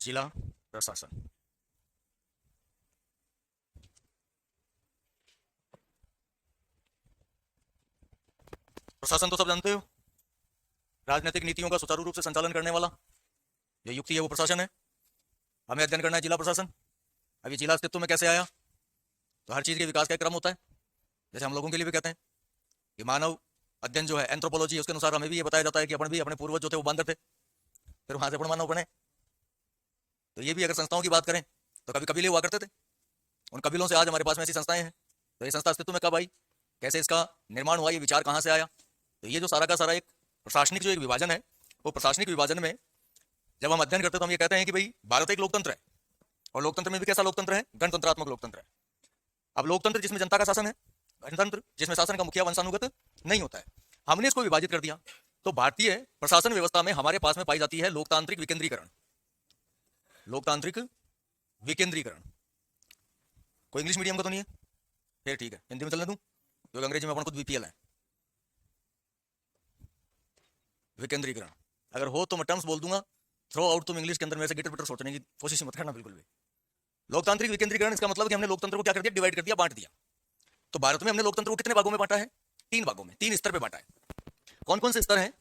जिला प्रशासन। प्रशासन तो सब जानते हो, राजनीतिक नीतियों का सुचारू रूप से संचालन करने वाला जो युक्ति है वो प्रशासन है। हमें अध्ययन करना है जिला प्रशासन। अब ये जिला अस्तित्व में कैसे आया, तो हर चीज के विकास का एक क्रम होता है। जैसे हम लोगों के लिए भी कहते हैं कि मानव अध्ययन जो है एंथ्रोपोलॉजी, उसके अनुसार हमें भी ये बताया जाता है कि अपन भी अपने पूर्वज जो थे वो बंदर थे, फिर वहां से अपन मानव बने। तो ये भी अगर संस्थाओं की बात करें तो कभी कबीले हुआ करते थे, उन कबीलों से आज हमारे पास में ऐसी संस्थाएं हैं। तो ये संस्था अस्तित्व में कब आई, कैसे इसका निर्माण हुआ, ये विचार कहाँ से आया। तो ये जो सारा का सारा एक प्रशासनिक जो एक विभाजन है, वो प्रशासनिक विभाजन में जब हम अध्ययन करते हैं तो हम ये कहते हैं कि भाई भारत एक लोकतंत्र है, और लोकतंत्र में भी कैसा लोकतंत्र है, गणतंत्रात्मक लोकतंत्र है। अब लोकतंत्र जिसमें जनता का शासन है, गणतंत्र जिसमें शासन का मुखिया वंशानुगत नहीं होता है, हमने इसको विभाजित कर दिया। तो भारतीय प्रशासन व्यवस्था में हमारे पास में पाई जाती है लोकतांत्रिक विकेंद्रीकरण। लोकतांत्रिक विकेंद्रीकरण। कोई इंग्लिश मीडियम का तो नहीं है, फिर ठीक है हिंदी में चलने दूं, क्योंकि अंग्रेजी में अपन खुद बीपीएल है। विकेंद्रीकरण अगर हो तो मैं टर्म्स बोल दूंगा, थ्रो आउट तुम इंग्लिश के अंदर मेरे से गिटर पिटर सोचने की कोशिश मत करना बिल्कुल भी। लोकतांत्रिक विकेंद्रीकरण इसका मतलब कि हमने लोकतंत्र को क्या कर दिया, डिवाइड कर दिया, बांट दिया। तो भारत में हमने लोकतंत्र को कितने भागों में बांटा है, 3 भागों में, 3 स्तर पे बांटा है। कौन कौन से स्तर हैं,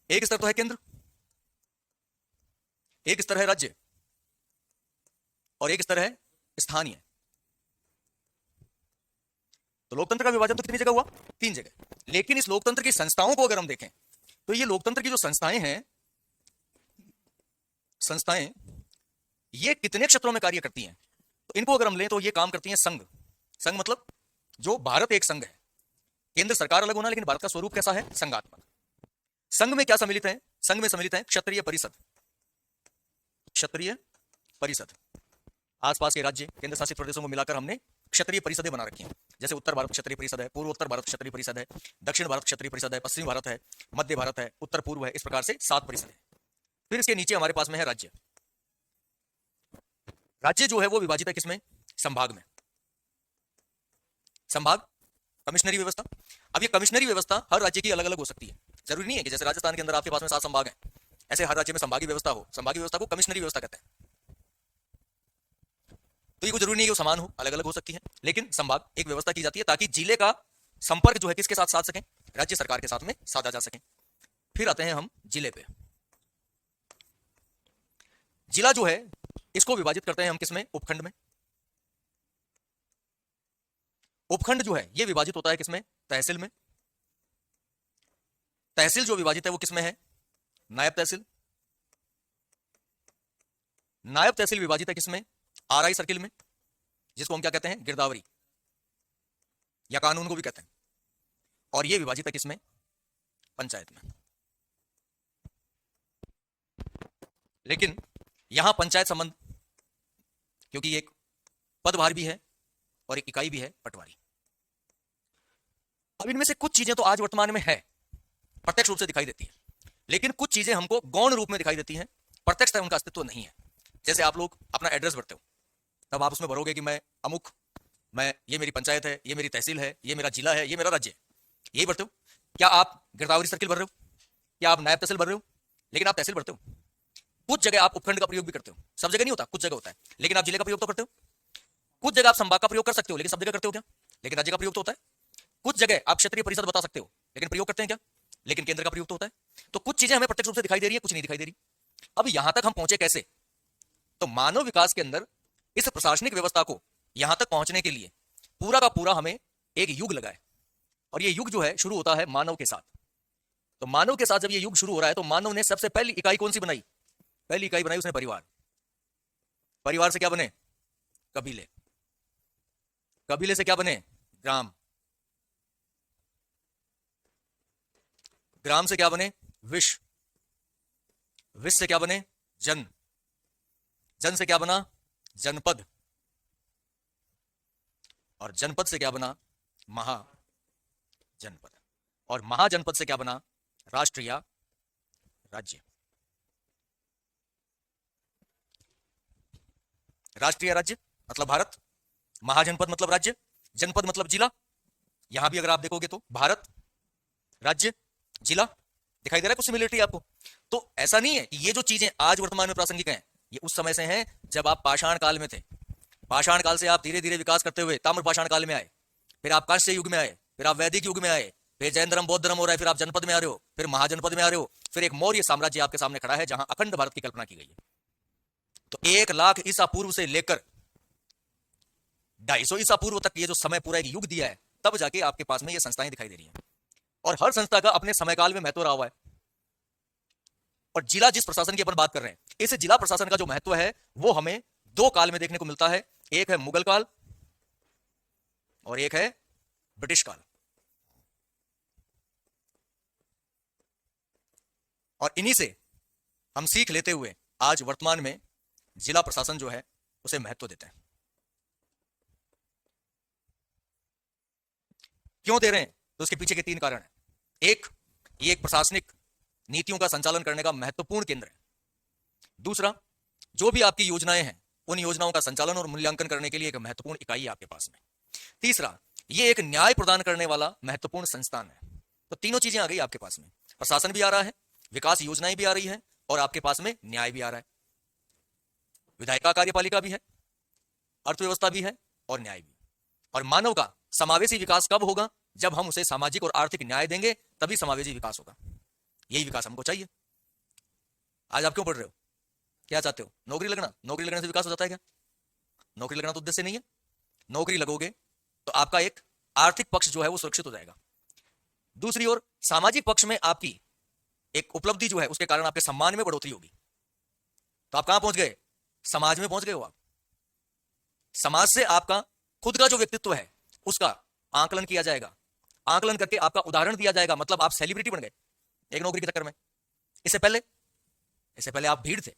एक स्तर तो है केंद्र, एक स्तर है राज्य, और एक स्तर है स्थानीय। तो लोकतंत्र का विभाजन तो कितनी जगह हुआ, 3 जगह। लेकिन इस लोकतंत्र की संस्थाओं को अगर हम देखें तो ये लोकतंत्र की जो संस्थाएं हैं, संस्थाएं ये कितने क्षेत्रों में कार्य करती हैं, तो इनको अगर हम लें तो ये काम करती हैं संघ। संघ मतलब जो भारत एक संघ है, केंद्र सरकार अलग होना, लेकिन भारत का स्वरूप कैसा है, संघात्मक। संघ में क्या सम्मिलित है, संघ में सम्मिलित है क्षत्रिय परिषद। क्षत्रिय परिषद आसपास के राज्य केंद्र शासित प्रदेशों को मिलाकर हमने क्षत्रिय परिषदें बना रखी हैं। जैसे उत्तर भारत क्षत्रिय परिषद है, पूर्वोत्तर भारत क्षत्रिय परिषद है, दक्षिण भारत क्षत्रिय परिषद है, पश्चिमी भारत है, मध्य भारत है, उत्तर पूर्व है, इस प्रकार से 7 परिषद है। फिर इसके नीचे हमारे पास में है राज्य। राज्य जो है वो विभाजित है किसमें, संभाग में। संभाग कमिश्नरी व्यवस्था। अब ये कमिश्नरी व्यवस्था हर राज्य की अलग अलग हो सकती है। जरूरी नहीं है कि जैसे राजस्थान के अंदर आपके पास में 7 संभाग हैं, ऐसे हर राज्य में संभागीय व्यवस्था हो। संभागीय व्यवस्था को कमिश्नरी व्यवस्था कहते हैं। तो ये कोई जरूरी नहीं है कि समान हो, अलग अलग हो सकती है, लेकिन संभाग एक व्यवस्था की जाती है ताकि जिले का संपर्क जो है किसके साथ साध सकें, राज्य सरकार के साथ में साधा जा सके। फिर आते हैं हम जिले पे। जिला जो है इसको विभाजित करते हैं हम किसमें, उपखंड में। उपखंड जो है ये विभाजित होता है किसमें, तहसील में। तहसील जो विभाजित है वो किसमें है, नायब तहसील। नायब तहसील विभाजित है किसमें, आरआई सर्किल में, जिसको हम क्या कहते हैं, गिरदावरी या कानून को भी कहते हैं। और ये विभाजित है किसमें, पंचायत में। लेकिन यहां पंचायत संबंध, क्योंकि एक पदभार भी है और एक इकाई भी है, पटवारी। अब इनमें से कुछ चीजें तो आज वर्तमान में है, प्रत्यक्ष रूप से दिखाई देती है, लेकिन कुछ चीजें हमको गौण रूप में दिखाई देती हैं, प्रत्यक्ष उनका अस्तित्व नहीं है। जैसे आप लोग अपना एड्रेस भरते हो, तब आप उसमें भरोगे कि मैं अमुक, मैं, ये मेरी पंचायत है, ये मेरी तहसील है, ये मेरा जिला है, ये मेरा राज्य है, यही भरते हो। क्या आप गिरदावरी सर्किल भर रहे हो, क्या आप नायब तहसील भर रहे हो, लेकिन आप तहसील भरते हो। कुछ जगह आप उपखंड का प्रयोग भी करते हो, सब जगह नहीं होता, कुछ जगह होता है, लेकिन आप जिले का प्रयोग तो करते हो। कुछ जगह आप संभाग का प्रयोग कर सकते हो, लेकिन सब जगह करते हो क्या, लेकिन राज्य का प्रयोग तो होता है। कुछ जगह आप क्षेत्रीय परिषद बता सकते हो, लेकिन प्रयोग करते हैं क्या, लेकिन केंद्र का प्रयोग तो होता है। तो कुछ चीजें हमें प्रत्यक्ष रूप से दिखाई दे रही है, कुछ नहीं दिखाई दे रही। अब यहां तक हम पहुंचे कैसे, तो मानव विकास के अंदर इस प्रशासनिक व्यवस्था को यहां तक पहुंचने के लिए पूरा का पूरा हमें एक युग लगा है। और ये युग जो है शुरू होता है मानव के साथ। तो मानव के साथ जब ये युग शुरू हो रहा है तो मानव ने सबसे पहली इकाई कौन सी बनाई, पहली इकाई बनाई उसने परिवार। परिवार से क्या बने, कबीले। कबीले से क्या बने, ग्राम। ग्राम से क्या बने, विश्व। विश्व से क्या बने, जन। जन से क्या बना, जनपद। और जनपद से क्या बना, महाजनपद। और महाजनपद से क्या बना, राष्ट्र या राज्य। राष्ट्रीय राज्य मतलब भारत, महाजनपद मतलब राज्य, जनपद मतलब जिला। यहां भी अगर आप देखोगे तो भारत, राज्य, जिला, दिखाई दे रहा है कुछ सिमिलरिटी आपको। तो ऐसा नहीं है कि ये जो चीजें आज वर्तमान में प्रासंगिक हैं ये उस समय से हैं जब आप पाषाण काल में थे। पाषाण काल से आप धीरे धीरे विकास करते हुए ताम्र पाषाण काल में आए, फिर आप कांस्य युग में आए, फिर आप वैदिक युग में आए, फिर जैन धर्म बौद्ध धर्म हो रहा है, फिर आप जनपद में आ रहे हो, फिर महाजनपद में आ रहे हो, फिर एक मौर्य साम्राज्य आपके सामने खड़ा है जहां अखंड भारत की कल्पना की गई है। तो 1 लाख ईसा पूर्व से लेकर 250 ईसा पूर्व तक ये जो समय पूरा एक युग दिया है, तब जाके आपके पास में ये संस्थाएं दिखाई दे रही हैं। और हर संस्था का अपने समय काल में महत्व रहा हुआ है। और जिला जिस प्रशासन की अपन बात कर रहे हैं, इस जिला प्रशासन का जो महत्व है वो हमें 2 काल में देखने को मिलता है। एक है मुगल काल और एक है ब्रिटिश काल। और इन्हीं से हम सीख लेते हुए आज वर्तमान में जिला प्रशासन जो है उसे महत्व देते हैं। क्यों दे रहे हैं? तो उसके पीछे के 3 कारण हैं। एक, ये एक प्रशासनिक नीतियों का संचालन करने का महत्वपूर्ण केंद्र है। दूसरा, जो भी आपकी योजनाएं हैं उन योजनाओं का संचालन और मूल्यांकन करने के लिए एक महत्वपूर्ण इकाई है आपके पास में। तीसरा, ये एक न्याय प्रदान करने वाला महत्वपूर्ण संस्थान है। तो तीनों चीजें आ गई आपके पास में, प्रशासन भी आ रहा है, विकास योजनाएं भी आ रही है और आपके पास में न्याय भी आ रहा है। विधायिका कार्यपालिका भी है, अर्थव्यवस्था भी है और न्याय भी। और मानव का समावेशी विकास कब होगा? जब हम उसे सामाजिक और आर्थिक न्याय देंगे, तभी समावेशी विकास होगा। यही विकास हमको चाहिए। आज आप क्यों पढ़ रहे हो? क्या चाहते हो? नौकरी लगना? नौकरी लगने से विकास हो जाता है क्या? नौकरी लगना तो उद्देश्य नहीं है। नौकरी लगोगे तो आपका एक आर्थिक पक्ष जो है वो सुरक्षित हो जाएगा। दूसरी ओर सामाजिक पक्ष में आपकी एक उपलब्धि जो है उसके कारण आपके सम्मान में बढ़ोतरी होगी। तो आप कहां पहुंच गए? समाज में पहुंच गए हो आप। समाज से आपका खुद का जो व्यक्तित्व है उसका आकलन किया जाएगा, आकलन करके आपका उदाहरण दिया जाएगा, मतलब आप सेलिब्रिटी बन गए एक नौकरी के चक्कर में। इससे पहले आप भीड़ थे।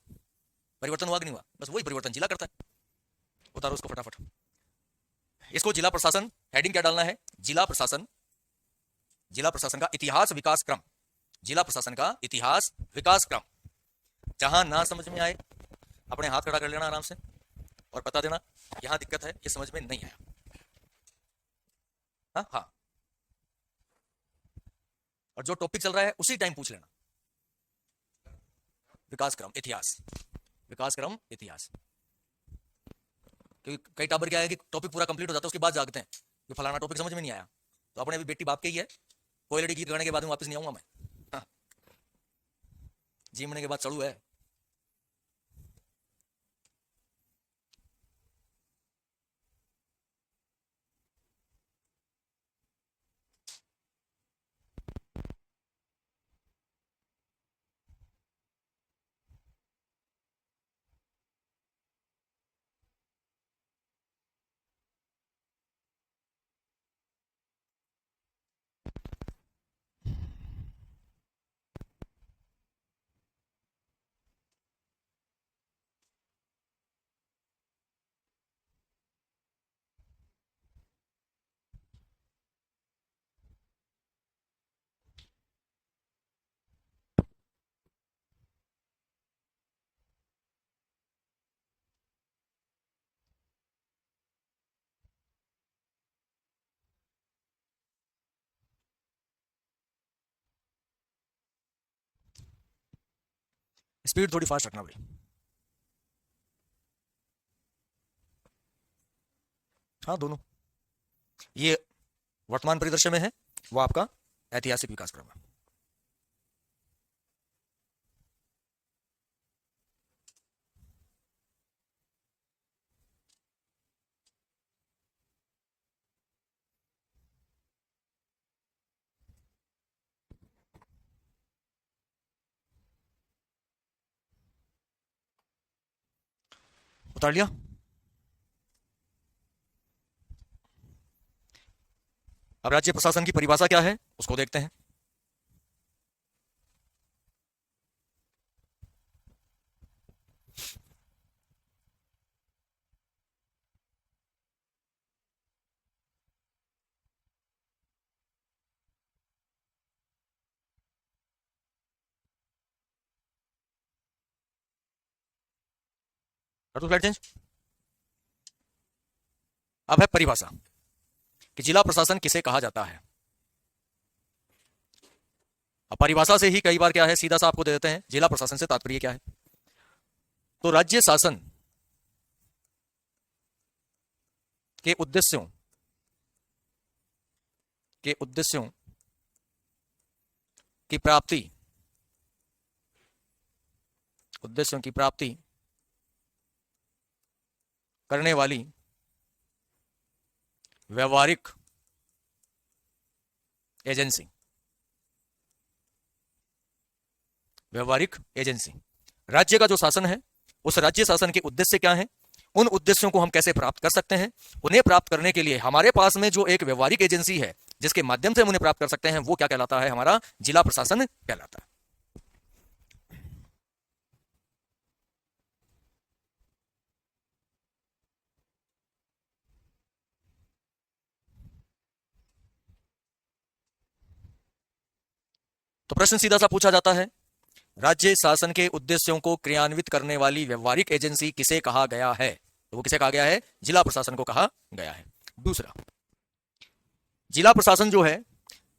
परिवर्तन हुआ कि नहीं हुआ? बस वही परिवर्तन जिला करता है। उतारो उसको फटाफट। इसको जिला प्रशासन, हेडिंग क्या डालना है? जिला प्रशासन, जिला प्रशासन का इतिहास विकास क्रम। जिला प्रशासन का इतिहास विकास क्रम। जहां ना समझ में आए अपने हाथ खड़ा कर लेना आराम से और बता देना यहां दिक्कत है, ये समझ में नहीं आया। हाँ, और जो टॉपिक चल रहा है उसी टाइम पूछ लेना। विकास क्रम इतिहास, विकास क्रम इतिहास। क्योंकि कई टाबर क्या है कि टॉपिक पूरा कंप्लीट हो जाता है उसके बाद जागते हैं कि फलाना टॉपिक समझ में नहीं आया। तो अपने अभी बेटी बाप के ही है, कोई लड़ी गीत गाने के बाद में वापस नहीं आऊंगा मैं। हाँ। जीमने के बाद चढ़ू है। स्पीड थोड़ी फास्ट रखना भाई। हाँ, दोनों। ये वर्तमान परिदृश्य में है, वो आपका ऐतिहासिक विकास क्रम है। उतार लिया? अब राज्य प्रशासन की परिभाषा क्या है उसको देखते हैं। कर दो स्लाइड चेंज। अब है परिभाषा कि जिला प्रशासन किसे कहा जाता है। अब परिभाषा से ही कई बार क्या है सीधा सा आपको दे देते हैं जिला प्रशासन से तात्पर्य क्या है। तो राज्य शासन के उद्देश्यों की प्राप्ति करने वाली व्यवहारिक एजेंसी राज्य का जो शासन है, उस राज्य शासन के उद्देश्य क्या है, उन उद्देश्यों को हम कैसे प्राप्त कर सकते हैं, उन्हें प्राप्त करने के लिए हमारे पास में जो एक व्यवहारिक एजेंसी है जिसके माध्यम से हम उन्हें प्राप्त कर सकते हैं, वो क्या कहलाता है, हमारा जिला प्रशासन कहलाता है। तो प्रश्न सीधा सा पूछा जाता है, राज्य शासन के उद्देश्यों को क्रियान्वित करने वाली व्यवहारिक एजेंसी किसे कहा गया है? तो वो किसे कहा गया है? जिला प्रशासन को कहा गया है। दूसरा, जिला प्रशासन जो है,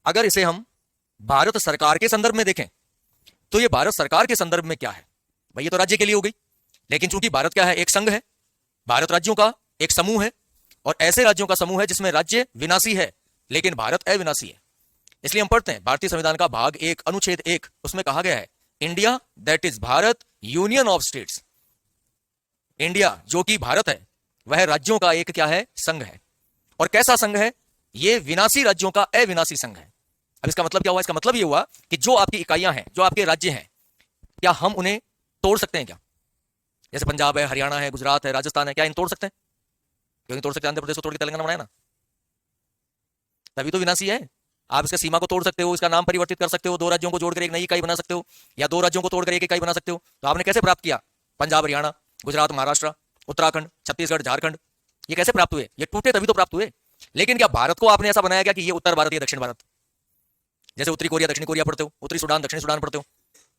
अगर इसे हम भारत सरकार के संदर्भ में देखें तो ये भारत सरकार के संदर्भ में क्या है भाई, ये तो राज्य के लिए हो गई, लेकिन चूंकि भारत क्या है, एक संघ है, भारत राज्यों का एक समूह है, और ऐसे राज्यों का समूह है जिसमें राज्य विनाशी है लेकिन भारत अविनाशी है। इसलिए हम पढ़ते हैं भारतीय संविधान का भाग 1 अनुच्छेद 1, उसमें कहा गया है India that is Bharat union of states. India जो कि भारत है वह राज्यों का एक क्या है, संघ है। और कैसा संघ है? ये विनाशी राज्यों का अविनाशी संघ है। अब इसका मतलब क्या हुआ? इसका मतलब ये हुआ कि जो आपकी इकाइयां हैं, जो आपके राज्य हैं, क्या हम उन्हें तोड़ सकते हैं क्या? जैसे पंजाब है, हरियाणा है, गुजरात है, राजस्थान है, क्या इन तोड़ सकते हैं? क्यों नहीं तोड़ सकते? आंध्र प्रदेश को तोड़ के तेलंगाना बनाया ना, तभी तो विनाशी है। आप इसका सीमा को तोड़ सकते हो, इसका नाम परिवर्तित कर सकते हो, दो राज्यों को जोड़कर एक नई इकाई बना सकते हो, या दो राज्यों को तोड़कर एक इकाई बना सकते हो। तो आपने कैसे प्राप्त किया? पंजाब, हरियाणा, गुजरात, महाराष्ट्र, उत्तराखंड, छत्तीसगढ़, झारखंड, ये कैसे प्राप्त हुए? ये टूटे तभी तो प्राप्त हुए। लेकिन क्या भारत को आपने ऐसा बनाया क्या कि ये उत्तर भारत, ये दक्षिण भारत? जैसे उत्तरी कोरिया, दक्षिण कोरिया पढ़ते हो, उत्तरी सूडान, दक्षिण सूडान पढ़ते हो,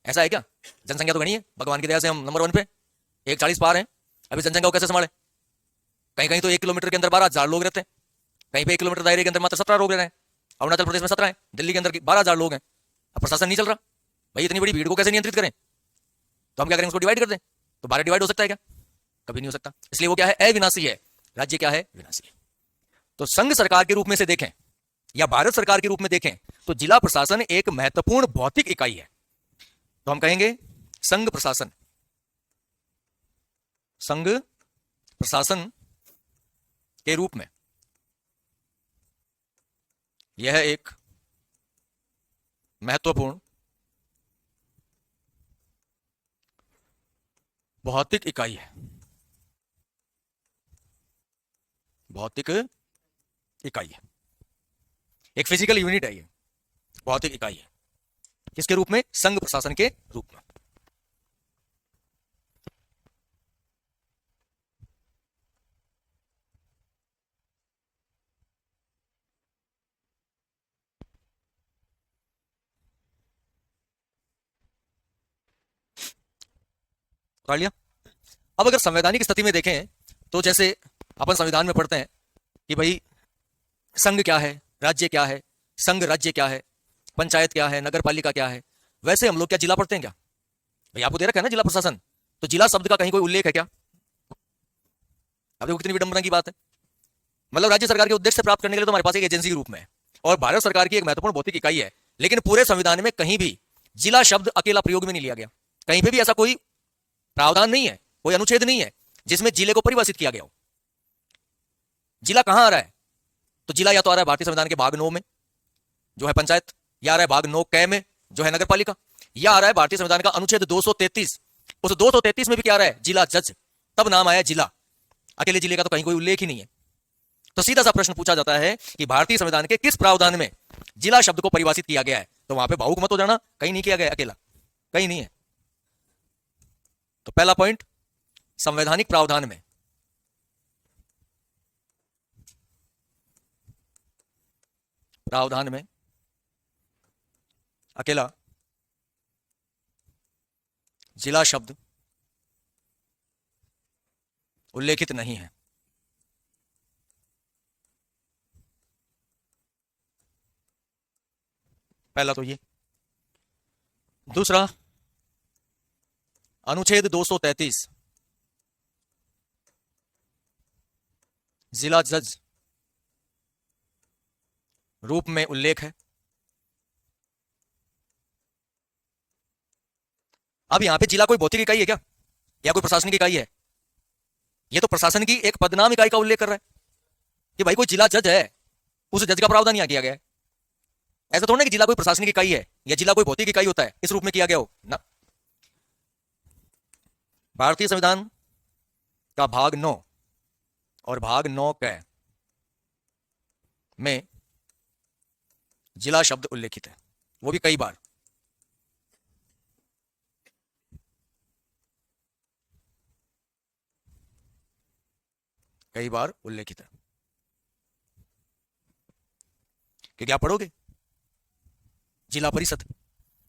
ऐसा है क्या? जनसंख्या तो घनी है, भगवान की दया से हम नंबर 1 पे 140 पार है। अभी जनसंख्या को कैसे संभाले? कहीं कहीं तो 1 किलोमीटर के अंदर 12,000 लोग रहते हैं, कहीं पे 1 किलोमीटर दायरे के अंदर मात्र 17 लोग रह रहे हैं। अरुणाचल प्रदेश में 17 है, दिल्ली के अंदर 12,000 लोग हैं। अब प्रशासन नहीं चल रहा भाई, इतनी बड़ी भीड़ को कैसे नियंत्रित करें? तो हम क्या करें? उसको डिवाइड कर दें। तो 12 डिवाइड हो सकता है क्या? कभी नहीं हो सकता। इसलिए वो क्या है? अविनाशी है। राज्य क्या है? विनाशी है। तो संघ सरकार के रूप में से देखें या भारत सरकार के रूप में देखें तो जिला प्रशासन एक महत्वपूर्ण भौतिक इकाई है। तो हम कहेंगे संघ प्रशासन के रूप में यह एक महत्वपूर्ण भौतिक इकाई है। भौतिक इकाई है, एक फिजिकल यूनिट है, ये भौतिक इकाई है। किसके रूप में? संघ प्रशासन के रूप में। कर लिया। अब अगर संवैधानिक स्थिति में देखें तो जैसे अपन संविधान में पढ़ते हैं कि भाई संघ क्या है, राज्य क्या है, संघ राज्य क्या है, पंचायत क्या है, नगर पालिका क्या है, वैसे हम लोग क्या जिला पढ़ते हैं क्या? भाई आपको दे रखा है ना जिला प्रशासन, तो जिला शब्द का कहीं कोई उल्लेख है क्या? अब देखो कितनी विडंबना की बात है। मतलब राज्य सरकार के उद्देश्य से प्राप्त करने के लिए तो हमारे पास एक एजेंसी के रूप में है और भारत सरकार की एक महत्वपूर्ण भौतिक इकाई है, लेकिन पूरे संविधान में कहीं भी जिला शब्द अकेला प्रयोग में नहीं लिया गया। कहीं पे भी ऐसा कोई प्रावधान नहीं है, कोई अनुच्छेद नहीं है जिसमें जिले को परिभाषित किया गया हो। जिला कहां आ रहा है? तो जिला या तो आ रहा है भारतीय संविधान के भाग 9 में जो है पंचायत, या आ रहा है भाग 9 क में जो है नगर पालिका, या आ रहा है भारतीय संविधान का अनुच्छेद 233। उस 233 में भी क्या आ रहा है? जिला जज, तब नाम आया जिला। अकेले जिले का तो कहीं कोई उल्लेख ही नहीं है। तो सीधा सा प्रश्न पूछा जाता है कि भारतीय संविधान के किस प्रावधान में जिला शब्द को परिभाषित किया गया है? तो वहां पे भावुक मत हो जाना, कहीं नहीं किया गया, अकेला कहीं नहीं है। तो पहला पॉइंट, संवैधानिक प्रावधान में अकेला जिला शब्द उल्लेखित नहीं है। पहला तो ये। दूसरा, अनुच्छेद 233 जिला जज रूप में उल्लेख है। अब यहां पे जिला कोई भौतिक इकाई है क्या, या कोई प्रशासनिक इकाई है? ये तो प्रशासन की एक पदनाम इकाई का उल्लेख कर रहा है कि भाई कोई जिला जज है, उस जज का प्रावधान यहां किया गया है। ऐसा थोड़ा ना कि जिला कोई प्रशासनिक इकाई है या जिला कोई भौतिक इकाई होता है इस रूप में किया गया हो ना। भारतीय संविधान का भाग 9 और भाग 9 क में जिला शब्द उल्लेखित है, वो भी कई बार। कई बार उल्लेखित है। क्योंकि आप पढ़ोगे जिला परिषद,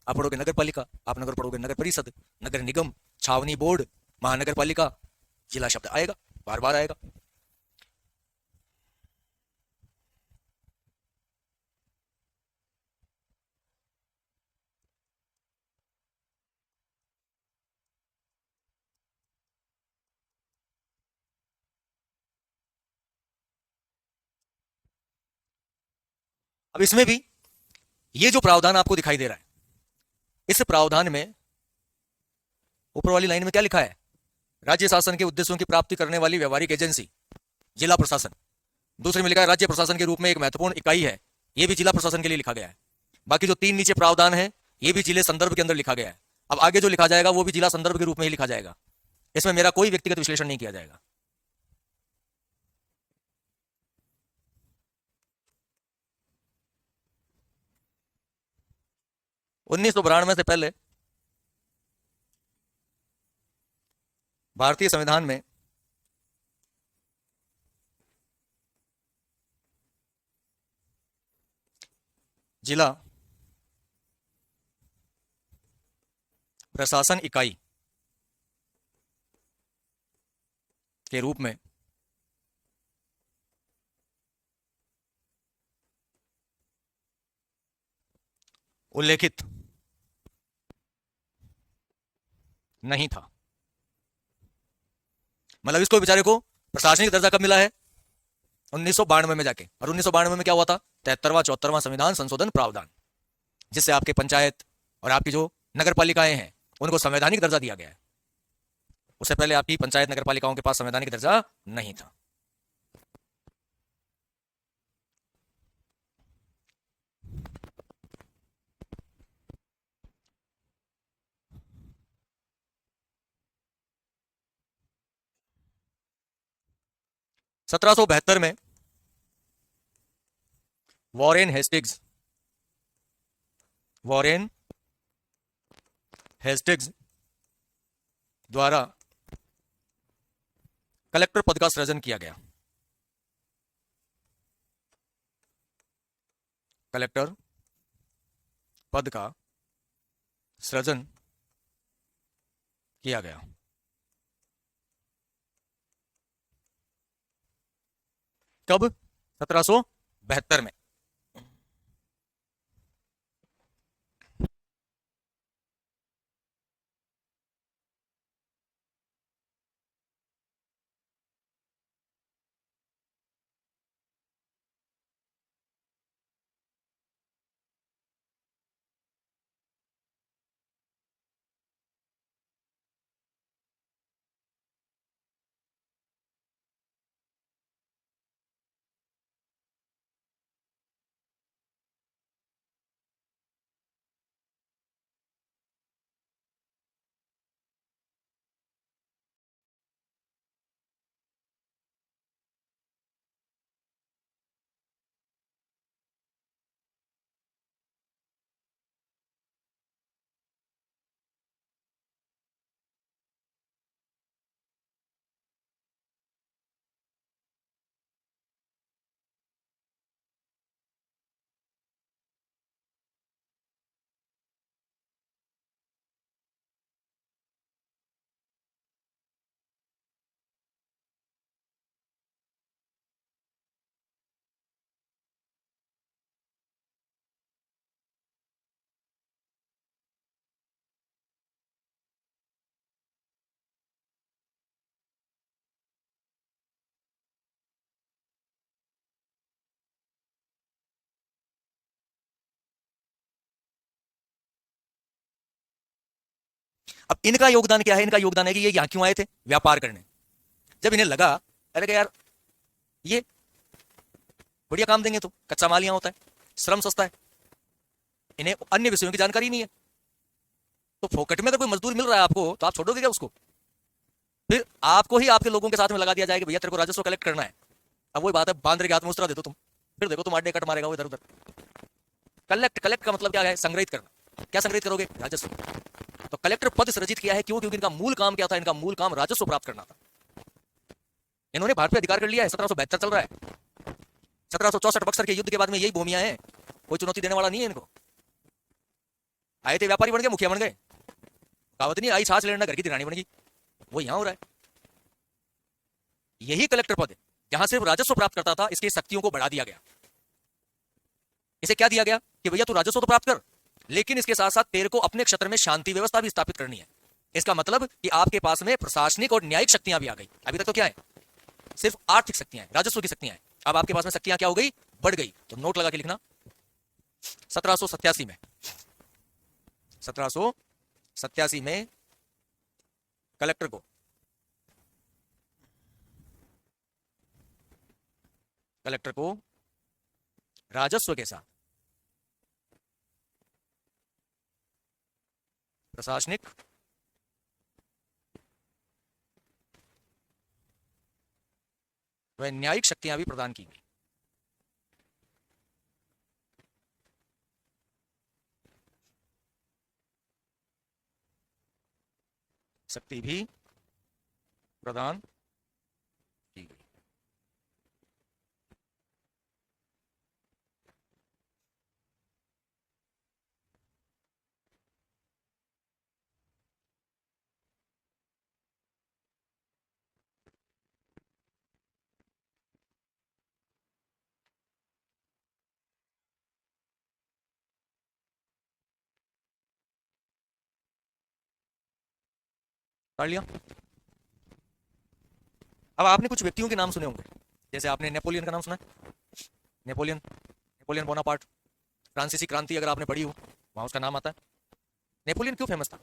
आप पढ़ोगे नगर पालिका, आप नगर पढ़ोगे नगर परिषद, नगर निगम, छावनी बोर्ड, महानगर पालिका, जिला शब्द आएगा, बार बार आएगा। अब इसमें भी ये जो प्रावधान आपको दिखाई दे रहा है, इस प्रावधान में ऊपर वाली लाइन में क्या लिखा है? राज्य शासन के उद्देश्यों की प्राप्ति करने वाली व्यवहारिक एजेंसी जिला प्रशासन। दूसरे में लिखा है राज्य प्रशासन के रूप में एक महत्वपूर्ण इकाई है, यह भी जिला प्रशासन के लिए लिखा गया है। बाकी जो 3 नीचे प्रावधान है ये भी जिले संदर्भ के अंदर लिखा गया है। अब आगे जो लिखा जाएगा वो भी जिला संदर्भ के रूप में ही लिखा जाएगा, इसमें मेरा कोई व्यक्तिगत विश्लेषण नहीं किया जाएगा। 1992 से पहले भारतीय संविधान में जिला प्रशासन इकाई के रूप में उल्लेखित नहीं था। मतलब इसको बेचारे को प्रशासनिक दर्जा कब मिला है? 1992 में जाके। और 1992 में क्या हुआ था? 73वां 74वां संविधान संशोधन प्रावधान, जिससे आपके पंचायत और आपकी जो नगर पालिकाएं हैं उनको संवैधानिक दर्जा दिया गया है। उससे पहले आपकी पंचायत नगर पालिकाओं के पास संवैधानिक दर्जा नहीं था। सत्रह सौ बहत्तर में वॉरेन हेस्टिग्स द्वारा कलेक्टर पद का सृजन किया गया। कलेक्टर पद का सृजन किया गया। कब? 1772 में। अब इनका योगदान क्या है? इनका योगदान है कि ये यहां क्यों आए थे? व्यापार करने। जब इन्हें लगा अरे कि यार ये बढ़िया काम देंगे, तो कच्चा माल यहां होता है, श्रम सस्ता है, इन्हें अन्य विषयों की जानकारी नहीं है, तो फोकट में अगर कोई मजदूर मिल रहा है आपको, तो आप छोड़ोगे क्या उसको? फिर आपको ही आपके लोगों के साथ में लगा दिया जाएगा, भैया तेरे को राजस्व कलेक्ट करना है। अब वही बात है, बांदर के हाथ में उस्तरा दे दो तुम, फिर देखो तुम आडे कट मारेगा वो इधर उधर। कलेक्ट, कलेक्ट का मतलब क्या है? संग्रहित करना। क्या संग्रहित करोगे? राजस्व। तो कलेक्टर पद सृजित किया है, क्यों? क्योंकि इनका मूल काम क्या था? इनका मूल काम राजस्व प्राप्त करना था। इन्होंने भारत पे अधिकार कर लिया है, 1772 चल रहा है, 1764 बक्सर के युद्ध के बाद में यही भूमियां हैं, कोई चुनौती देने वाला नहीं है इनको। आए थे व्यापारी बन गए, मुखिया बन गए, कहावत नहीं आई छाछ लेना घर की दिरानी बन गई, वो यहां हो रहा है। यही कलेक्टर पद है जहां सिर्फ राजस्व प्राप्त करता था, इसकी शक्तियों को बढ़ा दिया गया। इसे क्या दिया गया कि भैया तू राजस्व तो प्राप्त कर, लेकिन इसके साथ साथ तेरे को अपने क्षेत्र में शांति व्यवस्था भी स्थापित करनी है। इसका मतलब कि आपके पास में प्रशासनिक और न्यायिक शक्तियां भी आ गई। अभी तक तो क्या है? सिर्फ आर्थिक शक्तियां, राजस्व की शक्तियां हैं। अब आपके पास में शक्तियां क्या हो गई? बढ़ गई। तो नोट लगा के लिखना, 1787 में, 1787 में कलेक्टर को राजस्व के साथ प्रशासनिक व न्यायिक शक्तियां भी प्रदान की गई। शक्ति भी प्रदान की गई। पढ़ लिया? अब आपने कुछ व्यक्तियों के नाम सुने होंगे, जैसे आपने नेपोलियन का नाम सुना है? नेपोलियन, नेपोलियन बोनापार्ट, फ्रांसीसी क्रांति अगर आपने पढ़ी हो, वहां उसका नाम आता है। नेपोलियन क्यों फेमस था?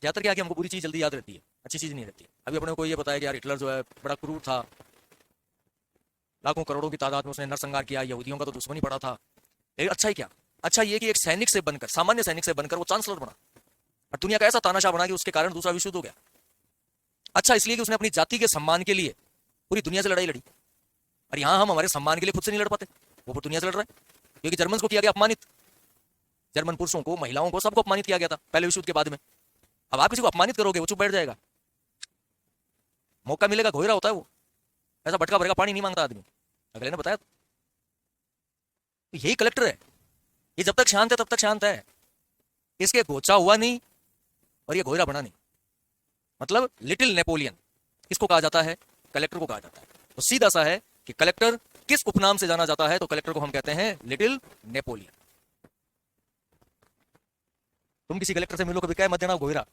ज्यादातर क्या है कि हमको बुरी चीज जल्दी याद रहती है, अच्छी चीज नहीं रहती है। अभी अपने को ये बताया कि यार हिटलर जो है बड़ा क्रूर था, लाखों करोड़ों की तादाद में उसने नरसंहार किया, यहूदियों का तो दुश्मनी पड़ा था। लेकिन अच्छा ही क्या? अच्छा ये कि एक सैनिक से बनकर, सामान्य सैनिक से बनकर वो चांसलर बना, और दुनिया का ऐसा तानाशाह बना कि उसके कारण दूसरा विश्व युद्ध हो गया। अच्छा इसलिए कि उसने अपनी जाति के सम्मान के लिए पूरी दुनिया से लड़ाई लड़ी। और यहां हम हमारे सम्मान के लिए खुद से नहीं लड़ पाते, वो दुनिया से लड़ रहा है। क्योंकि जर्मन को किया गया अपमानित, जर्मन पुरुषों को, महिलाओं को, सबको अपमानित किया गया था पहले विश्व युद्ध के बाद में। अब आप किसी को अपमानित करोगे, वो चुप बैठ जाएगा, मौका मिलेगा घोयरा होता है वो, ऐसा भटका भटका पानी नहीं मांगता आदमी। अगले ने बताया, तो यही कलेक्टर है। ये जब तक शांत है तब तक शांत है, इसके गोचा हुआ नहीं और ये घोयरा बना नहीं। मतलब लिटिल नेपोलियन किसको कहा जाता है? कलेक्टर को कहा जाता है। तो सीधा सा है कि कलेक्टर किस उपनाम से जाना जाता है? तो कलेक्टर को हम कहते हैं लिटिल नेपोलियन। तुम किसी कलेक्टर से मिलो, कभी क्या मत देना घोयरा।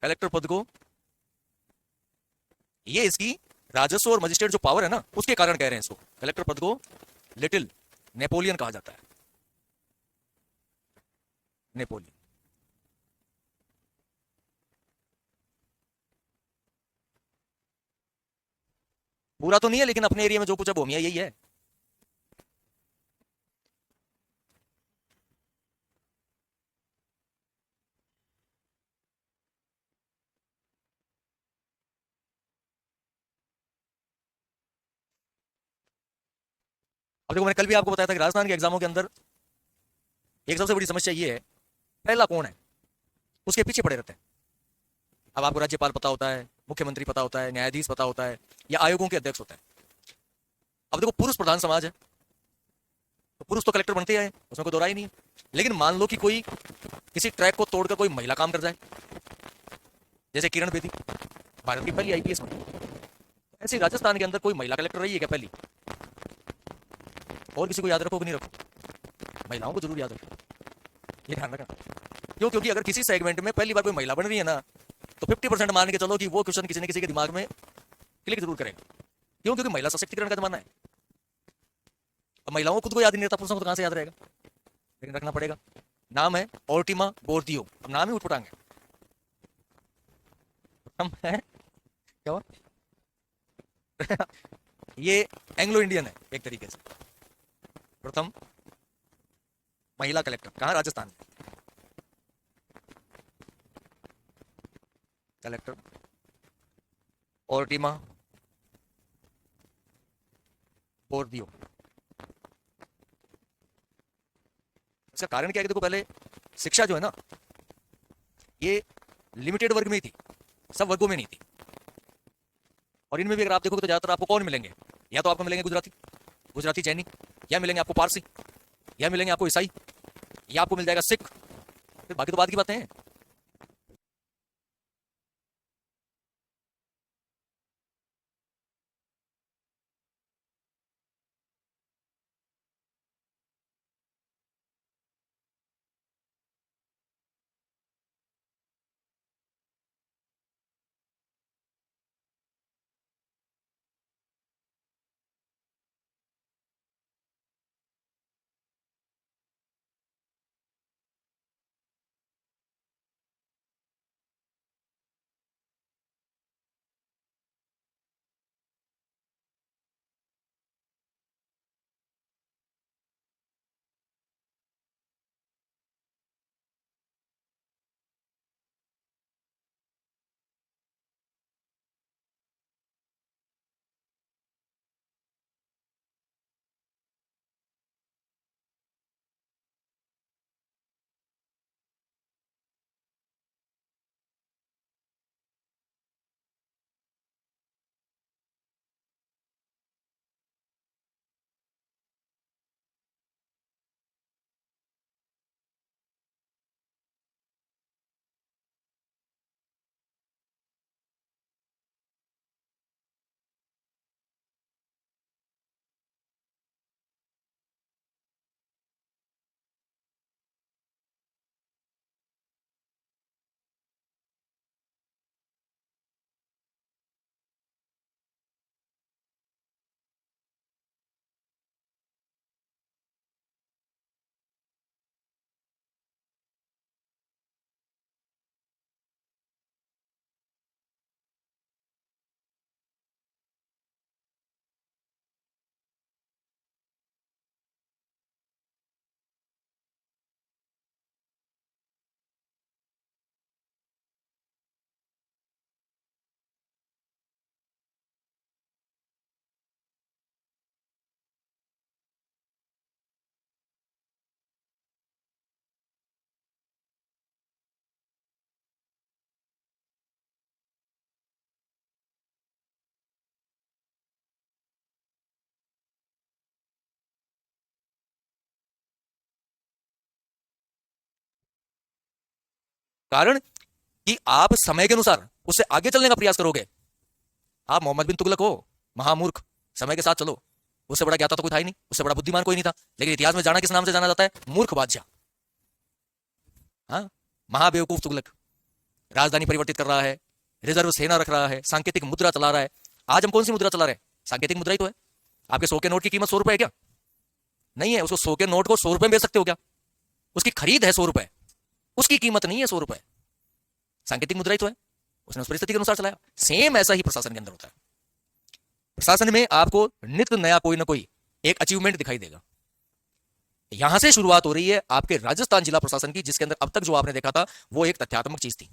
कलेक्टर पद को, ये इसकी राजस्व और मजिस्ट्रेट जो पावर है ना, उसके कारण कह रहे हैं इसको, कलेक्टर पद को लिटिल नेपोलियन कहा जाता है। नेपोलियन। पूरा तो नहीं है, लेकिन अपने एरिया में जो कुछ है भूमिया यही है। अब देखो, मैंने कल भी आपको बताया था कि राजस्थान के एग्जामों के अंदर एक सबसे बड़ी समस्या ये है, पहला कौन है उसके पीछे पड़े रहते हैं। अब आपको राज्यपाल पता होता है, मुख्यमंत्री पता होता है, न्यायाधीश पता होता है, या आयोगों के अध्यक्ष होता है। अब देखो, पुरुष प्रधान समाज है, तो पुरुष तो कलेक्टर बनते हैं, उसमें कोई दो राय नहीं है। लेकिन मान लो कि कोई किसी ट्रैक को तोड़कर कोई महिला काम कर जाए, जैसे किरण बेदी, भारत की पहली आईपीएस बनी। ऐसे राजस्थान के अंदर कोई महिला कलेक्टर रही है क्या पहली? और किसी को याद रखो कि नहीं रखो, महिलाओं को जरूर याद रखो, ये ध्यान रखना। क्यों? क्योंकि अगर किसी सेगमेंट में पहली बार कोई महिला बन रही है ना, तो 50% मान के चलो कि वो क्वेश्चन किसी न किसी के दिमाग में क्लिक जरूर करेगा। क्यों? क्योंकि महिला सशक्तिकरण का जमाना है। अब महिलाओं को खुद को याद नहीं रहता, पुरुषों को तो कहां से याद रहेगा? लेकिन रखना पड़ेगा। नाम है ओर्टिमा बोर्दियो, अब नाम ही उठपटांग है। हम है क्या हुआ? ये एंग्लो इंडियन है एक तरीके से। प्रथम महिला कलेक्टर कहाँ? राजस्थान में। कलेक्टर ओर्टिमा बोर्दियो। इसका कारण क्या है कि देखो, पहले शिक्षा जो है ना, ये लिमिटेड वर्ग में ही थी, सब वर्गों में नहीं थी। और इनमें भी अगर आप देखोगे तो ज्यादातर आपको कौन मिलेंगे? या तो आपको मिलेंगे गुजराती, गुजराती जैनी, या मिलेंगे आपको पारसी, या मिलेंगे आपको ईसाई, या आपको मिल जाएगा सिख। फिर बाकी तो बात की बातें हैं। कारण कि आप समय के अनुसार उससे आगे चलने का प्रयास करोगे। आप मोहम्मद बिन तुगलक हो, महामूर्ख, समय के साथ चलो। उससे बड़ा ज्ञाता तो कोई था ही नहीं, उससे बड़ा बुद्धिमान कोई नहीं था, लेकिन इतिहास में जाना किस नाम से जाना जाता है? मूर्ख बादशाह। हाँ, महाबेवकूफ तुगलक। राजधानी परिवर्तित कर रहा है, रिजर्व सेना रख रहा है, सांकेतिक मुद्रा चला रहा है। आज हम कौन सी मुद्रा चला रहे हैं? सांकेतिक मुद्रा ही तो है। आपके 100 के नोट की कीमत 100 रुपए है क्या? नहीं है। उसको 100 के नोट को 100 रुपए में बेच सकते हो क्या? उसकी खरीद है 100 रुपए, उसकी कीमत नहीं है 100 रुपए। सांकेतिक मुद्रा ही तो है, उसने उस परिस्थिति के अनुसार चलाया। सेम ऐसा ही प्रशासन के अंदर होता है। प्रशासन में आपको नित्य नया कोई ना कोई एक अचीवमेंट दिखाई देगा। यहां से शुरुआत हो रही है आपके राजस्थान जिला प्रशासन की, जिसके अंदर अब तक जो आपने देखा था वो एक तथ्यात्मक चीज थी।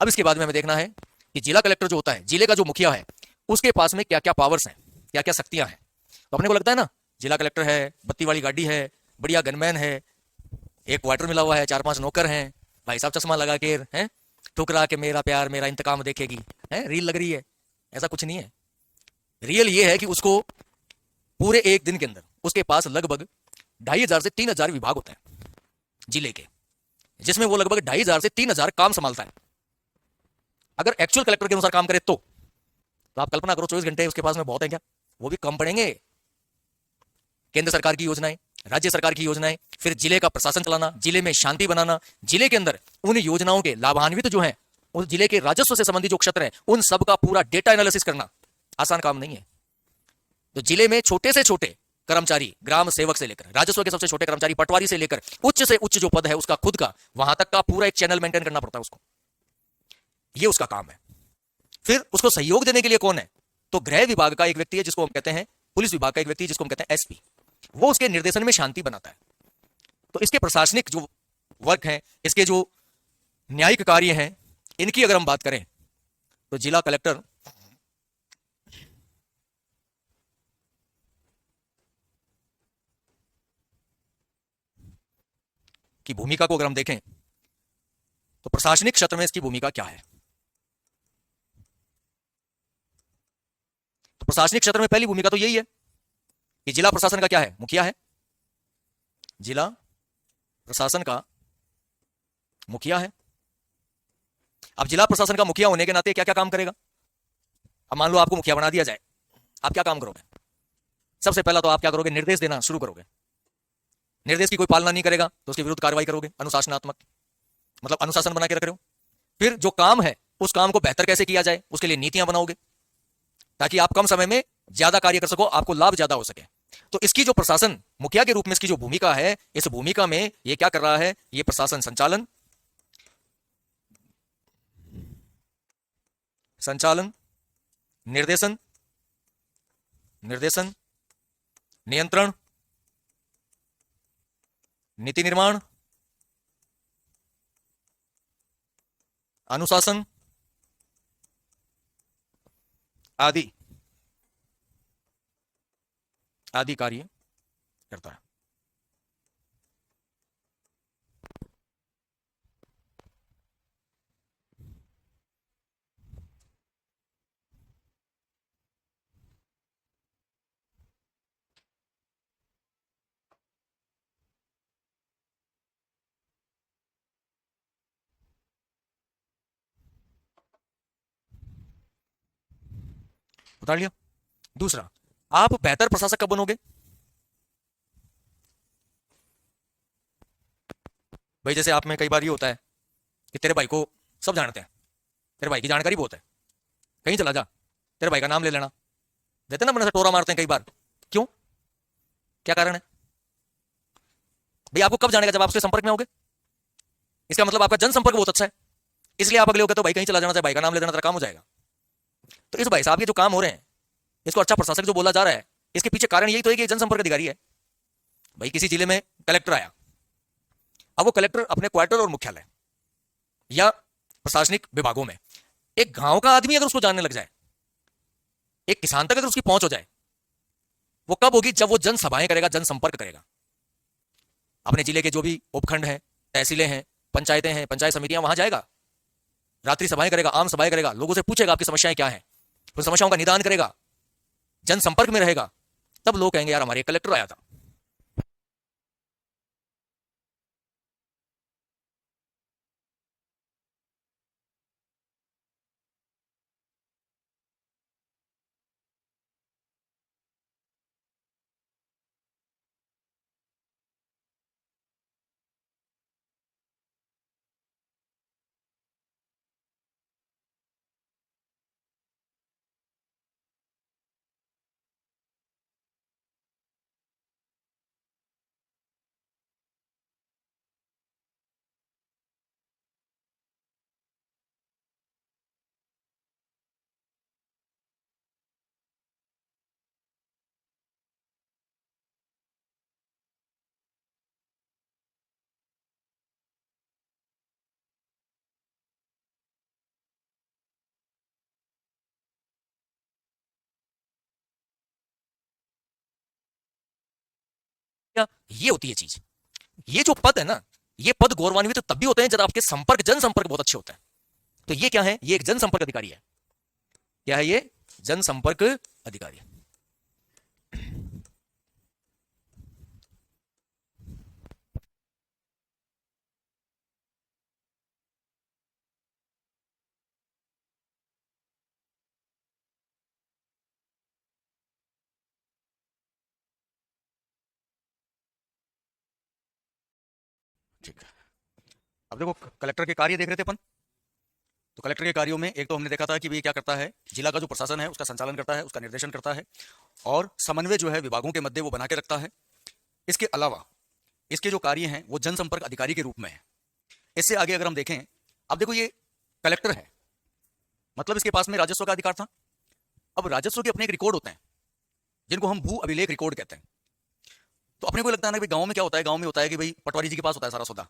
अब इसके बाद में हमें देखना है कि जिला कलेक्टर जो होता है, जिले का जो मुखिया है, उसके पास में क्या क्या पावर्स हैं, क्या क्या शक्तियां हैं। तो अपने को लगता है ना, जिला कलेक्टर है, बत्ती वाली गाड़ी है, बढ़िया गनमैन है, एक क्वार्टर मिला हुआ है, 4-5 नौकर हैं, भाई साहब चश्मा लगा के हैं, ठुकरा के मेरा प्यार मेरा इंतकाम देखेगी, है रील लग रही है। ऐसा कुछ नहीं है। रियल ये है कि उसको पूरे एक दिन के अंदर उसके पास लगभग 2500 से 3000 विभाग होते हैं जिले के, जिसमें वो लगभग 2500 से 3000 काम संभालता है। अगर एक्चुअल कलेक्टर के अनुसार काम करे तो आप कल्पना करो 24 घंटे उसके पास में बहुत है क्या? वो भी कम पड़ेंगे। केंद्र सरकार की योजनाएं, राज्य सरकार की योजनाएं, फिर जिले का प्रशासन चलाना, जिले में शांति बनाना, जिले के अंदर उन योजनाओं के लाभान्वित जो हैं, उस जिले के राजस्व से संबंधित जो क्षेत्र है, उन सब का पूरा डेटा एनालिसिस करना आसान काम नहीं है। तो जिले में छोटे से छोटे कर्मचारी, ग्राम सेवक से लेकर राजस्व के सबसे छोटे कर्मचारी पटवारी से लेकर उच्च से उच्च जो पद है उसका खुद का, वहां तक का पूरा एक चैनल मेंटेन करना पड़ता है उसको। ये उसका काम है। फिर उसको सहयोग देने के लिए कौन है? तो गृह विभाग का एक व्यक्ति है जिसको हम कहते हैं, पुलिस विभाग का एक व्यक्ति है जिसको हम कहते हैं एसपी। वो उसके निर्देशन में शांति बनाता है। तो इसके प्रशासनिक जो वर्क है, इसके जो न्यायिक कार्य हैं, इनकी अगर हम बात करें तो जिला कलेक्टर की भूमिका को अगर हम देखें तो प्रशासनिक क्षेत्र में इसकी भूमिका क्या है? तो प्रशासनिक क्षेत्र में पहली भूमिका तो यही है कि जिला प्रशासन का क्या है? मुखिया है। जिला प्रशासन का मुखिया है। अब जिला प्रशासन का मुखिया होने के नाते क्या क्या काम करेगा? अब मान लो आपको मुखिया बना दिया जाए, आप क्या काम करोगे? सबसे पहला तो आप क्या करोगे? निर्देश देना शुरू करोगे। निर्देश की कोई पालना नहीं करेगा तो उसके विरुद्ध कार्रवाई करोगे, अनुशासनात्मक, मतलब अनुशासन बना के रख रहे हो। फिर जो काम है उस काम को बेहतर कैसे किया जाए उसके लिए नीतियां बनाओगे ताकि आप कम समय में ज्यादा कार्य कर सको, आपको लाभ ज्यादा हो सके। तो इसकी जो प्रशासन मुखिया के रूप में इसकी जो भूमिका है, इस भूमिका में ये क्या कर रहा है? ये प्रशासन संचालन, निर्देशन, नियंत्रण, नीति निर्माण, अनुशासन आदि आदि कार्य करता है। उतार लिया। दूसरा, आप बेहतर प्रशासक कब बनोगे? भाई जैसे आप में कई बार ये होता है कि तेरे भाई को सब जानते हैं, तेरे भाई की जानकारी बहुत है, कहीं चला जा तेरे भाई का नाम ले लेना, देते ना अपने से टोरा मारते हैं कई बार। क्यों? क्या कारण है? भाई आपको कब जानेगा? जब आप उसके संपर्क में होगे। इसका मतलब आपका जनसंपर्क बहुत अच्छा है, इसलिए आप अगले हो गए तो भाई कहीं चला जाना, चाहे भाई का नाम ले लेना, तेरा काम हो जाएगा। तो इस भाई साहब के जो काम हो रहे हैं, इसको अच्छा प्रशासक जो बोला जा रहा है, इसके पीछे कारण यही तो है कि जनसंपर्क अधिकारी है। भाई किसी जिले में कलेक्टर आया, अब वो कलेक्टर अपने क्वार्टर और मुख्यालय या प्रशासनिक विभागों में एक गांव का आदमी अगर उसको जानने लग जाए, एक किसान तक अगर उसकी पहुंच हो जाए, वो कब होगी? जब वो जनसभाएं करेगा, जनसंपर्क करेगा। अपने जिले के जो भी उपखंड हैं, तहसीलें हैं, पंचायतें हैं, पंचायत समितियां, वहां जाएगा, रात्रि सभाएं करेगा, आम सभाएं करेगा, लोगों से पूछेगा आपकी समस्याएं क्या हैं, उन समस्याओं का निदान करेगा, जनसंपर्क में रहेगा। तब लोग कहेंगे यार हमारे कलेक्टर आया था। क्या ये होती है चीज? ये जो पद है ना, ये पद गौरवान्वित तब भी होते हैं जब आपके संपर्क, जनसंपर्क बहुत अच्छे होते हैं। तो ये क्या है? ये एक जनसंपर्क अधिकारी है। क्या है ये? जनसंपर्क अधिकारी। ठीक है, अब देखो कलेक्टर के कार्य देख रहे थे अपन। तो कलेक्टर के कार्यों में एक तो हमने देखा था कि भाई क्या करता है, जिला का जो प्रशासन है उसका संचालन करता है, उसका निर्देशन करता है और समन्वय जो है विभागों के मध्य वो बना के रखता है। इसके अलावा इसके जो कार्य हैं वो जनसंपर्क अधिकारी के रूप में है। इससे आगे अगर हम देखें, अब देखो ये कलेक्टर है, मतलब इसके पास में राजस्व का अधिकार था। अब राजस्व के अपने एक रिकॉर्ड होते हैं जिनको हम भू अभिलेख रिकॉर्ड कहते हैं। तो अपने को लगता है ना कि गांव में क्या होता है, गांव में होता है कि भाई पटवारी जी के पास होता है सारा सौदा,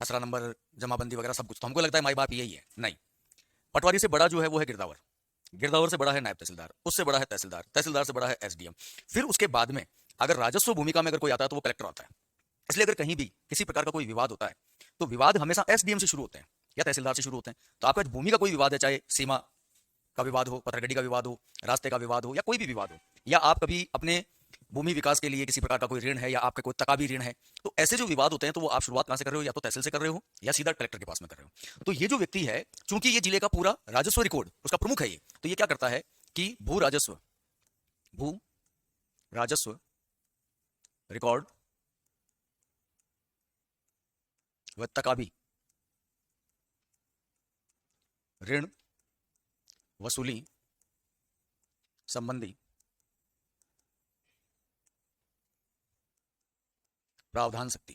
खसरा नंबर, जमाबंदी वगैरह सब कुछ। तो हमको लगता है माई बाप यही है, नहीं। पटवारी से बड़ा जो है वो है गिरदावर, गिरदावर से बड़ा है नायब तहसीलदार, उससे बड़ा है तहसीलदार, तहसीलदार से बड़ा है एसडीएम। फिर उसके बाद में अगर राजस्व भूमिका में अगर कोई आता है तो वो कलेक्टर आता है। इसलिए अगर कहीं भी किसी प्रकार का कोई विवाद होता है तो विवाद हमेशा एसडीएम से शुरू होते हैं या तहसीलदार से शुरू होते हैं। तो आपका भूमि का कोई विवाद है, चाहे सीमा का विवाद हो, पथरगड्डी का विवाद हो, रास्ते का विवाद हो या कोई भी विवाद हो, या आप कभी अपने भूमि विकास के लिए किसी प्रकार का कोई ऋण है या आपका कोई तकाबी ऋण है, तो ऐसे जो विवाद होते हैं तो वो आप शुरुआत कहां से कर रहे हो, या तो तहसील से कर रहे हो या सीधा कलेक्टर के पास में कर रहे हो। तो ये जो व्यक्ति है, चूंकि ये जिले का पूरा राजस्व रिकॉर्ड उसका प्रमुख है ये, तो ये क्या करता है कि भू राजस्व रिकॉर्ड व तकाबी ऋण वसूली संबंधी प्रावधान शक्ति।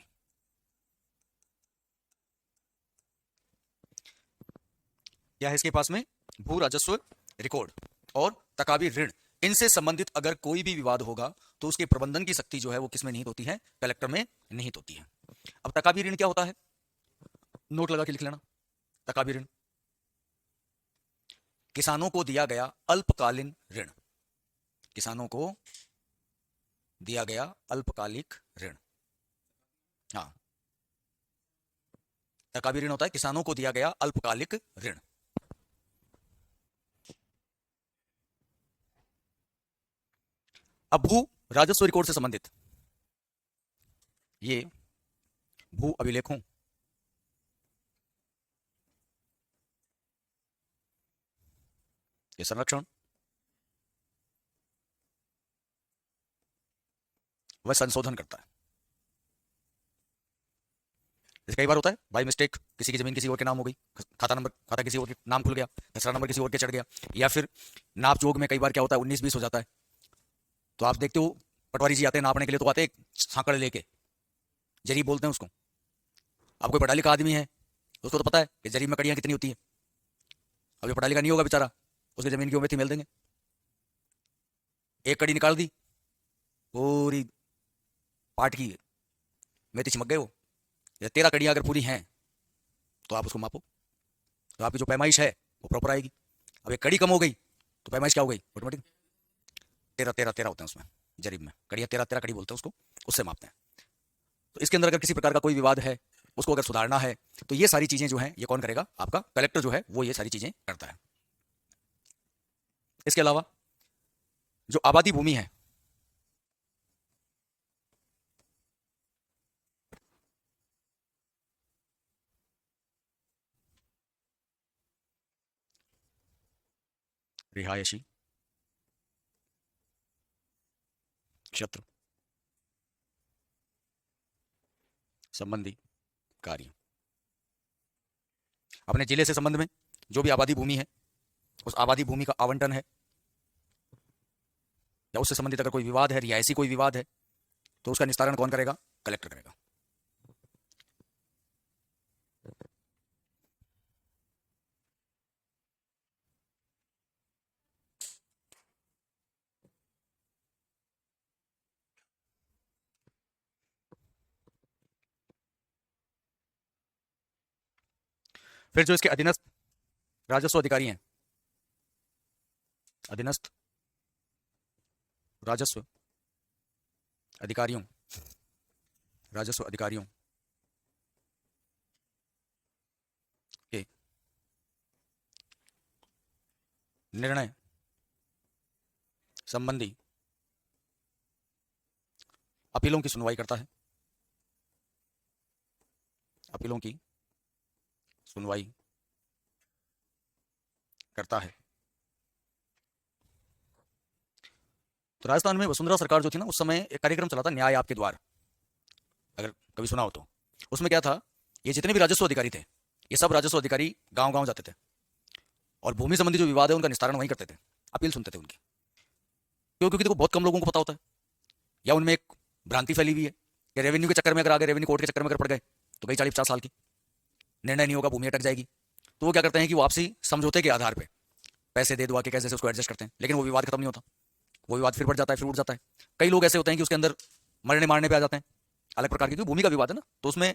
क्या है इसके पास में? भू राजस्व रिकॉर्ड और तकाबी ऋण, इनसे संबंधित अगर कोई भी विवाद होगा तो उसके प्रबंधन की शक्ति जो है वो किसमें निहित होती है? कलेक्टर में निहित होती है। अब तकाबी ऋण क्या होता है? नोट लगा के लिख लेना। तकाबी ऋण किसानों को दिया गया अल्पकालीन ऋण, किसानों को दिया गया अल्पकालिक ऋण। हाँ, तकाबी ऋण होता है किसानों को दिया गया अल्पकालिक ऋण। अब भू राजस्व रिकॉर्ड से संबंधित ये भू अभिलेखों के संरक्षण व संशोधन करता है। जैसे कई बार होता है बाय मिस्टेक किसी की जमीन किसी और के नाम हो गई, खाता किसी और के नाम खुल गया, खसरा नंबर किसी और के चढ़ गया, या फिर नाप जोग में कई बार क्या होता है 19-20 हो जाता है। तो आप देखते हो पटवारी जी आते हैं नापने के लिए, तो आते हैं सांकड़ लेके, जरीब बोलते हैं उसको। अब कोई पढ़ा लिखा आदमी है उसको तो पता है कि जरीब में कड़ियां कितनी होती है। अब ये पढ़ा लिखा नहीं होगा बेचारा, उसकी जमीन की मेथी मिल देंगे, एक कड़ी निकाल दी, पूरी पाट की मेथी चिमक गए वो। या 13 कड़ियां अगर पूरी हैं तो आप उसको मापो, तो आपकी जो पैमाइश है वो प्रॉपर आएगी। अब एक कड़ी कम हो गई तो पैमाइश क्या हो गई? ऑटोमेटिक 13 होते हैं उसमें, जरीब में कड़ियां 13 कड़ी बोलते हैं उसको, उससे मापते हैं। तो इसके अंदर अगर किसी प्रकार का कोई विवाद है, उसको अगर सुधारना है, तो ये सारी चीजें जो है ये कौन करेगा? आपका कलेक्टर जो है वो ये सारी चीजें करता है। इसके अलावा जो आबादी भूमि है, रिहायशी क्षेत्र संबंधी कार्य, अपने जिले से संबंध में जो भी आबादी भूमि है, उस आबादी भूमि का आवंटन है या उससे संबंधित अगर कोई विवाद है, रिहायशी कोई विवाद है, तो उसका निस्तारण कौन करेगा? कलेक्टर करेगा। फिर जो इसके अधीनस्थ राजस्व अधिकारी हैं, अधीनस्थ राजस्व अधिकारियों के निर्णय संबंधी अपीलों की सुनवाई करता है, अपीलों की सुनवाई करता है। तो राजस्थान में वसुंधरा सरकार जो थी ना, उस समय एक कार्यक्रम चला था न्याय आपके द्वार, अगर कभी सुना हो तो। उसमें क्या था, ये जितने भी राजस्व अधिकारी थे, ये सब राजस्व अधिकारी गांव गांव जाते थे और भूमि संबंधी जो विवाद है उनका निस्तारण वहीं करते थे, अपील सुनते थे उनकी। क्यों? क्योंकि देखो बहुत कम लोगों को पता होता है, या उनमें एक भ्रांति फैली हुई है कि रेवेन्यू के चक्कर में अगर आ गए, रेवेन्यू कोर्ट के चक्कर में अगर पड़ गए तो कई 40-50 साल की निर्णय नहीं होगा, भूमि अटक जाएगी। तो वो क्या करते हैं कि वो आपसी समझौते के आधार पर पैसे दे दुआ के कैसे उसको एडजस्ट करते हैं, लेकिन वो विवाद खत्म नहीं होता, वो विवाद फिर बढ़ जाता है, फिर उठ जाता है। कई लोग ऐसे होते हैं कि उसके अंदर मरने मारने पे आ जाते हैं, अलग प्रकार की, क्योंकि भूमि का विवाद है ना, तो उसमें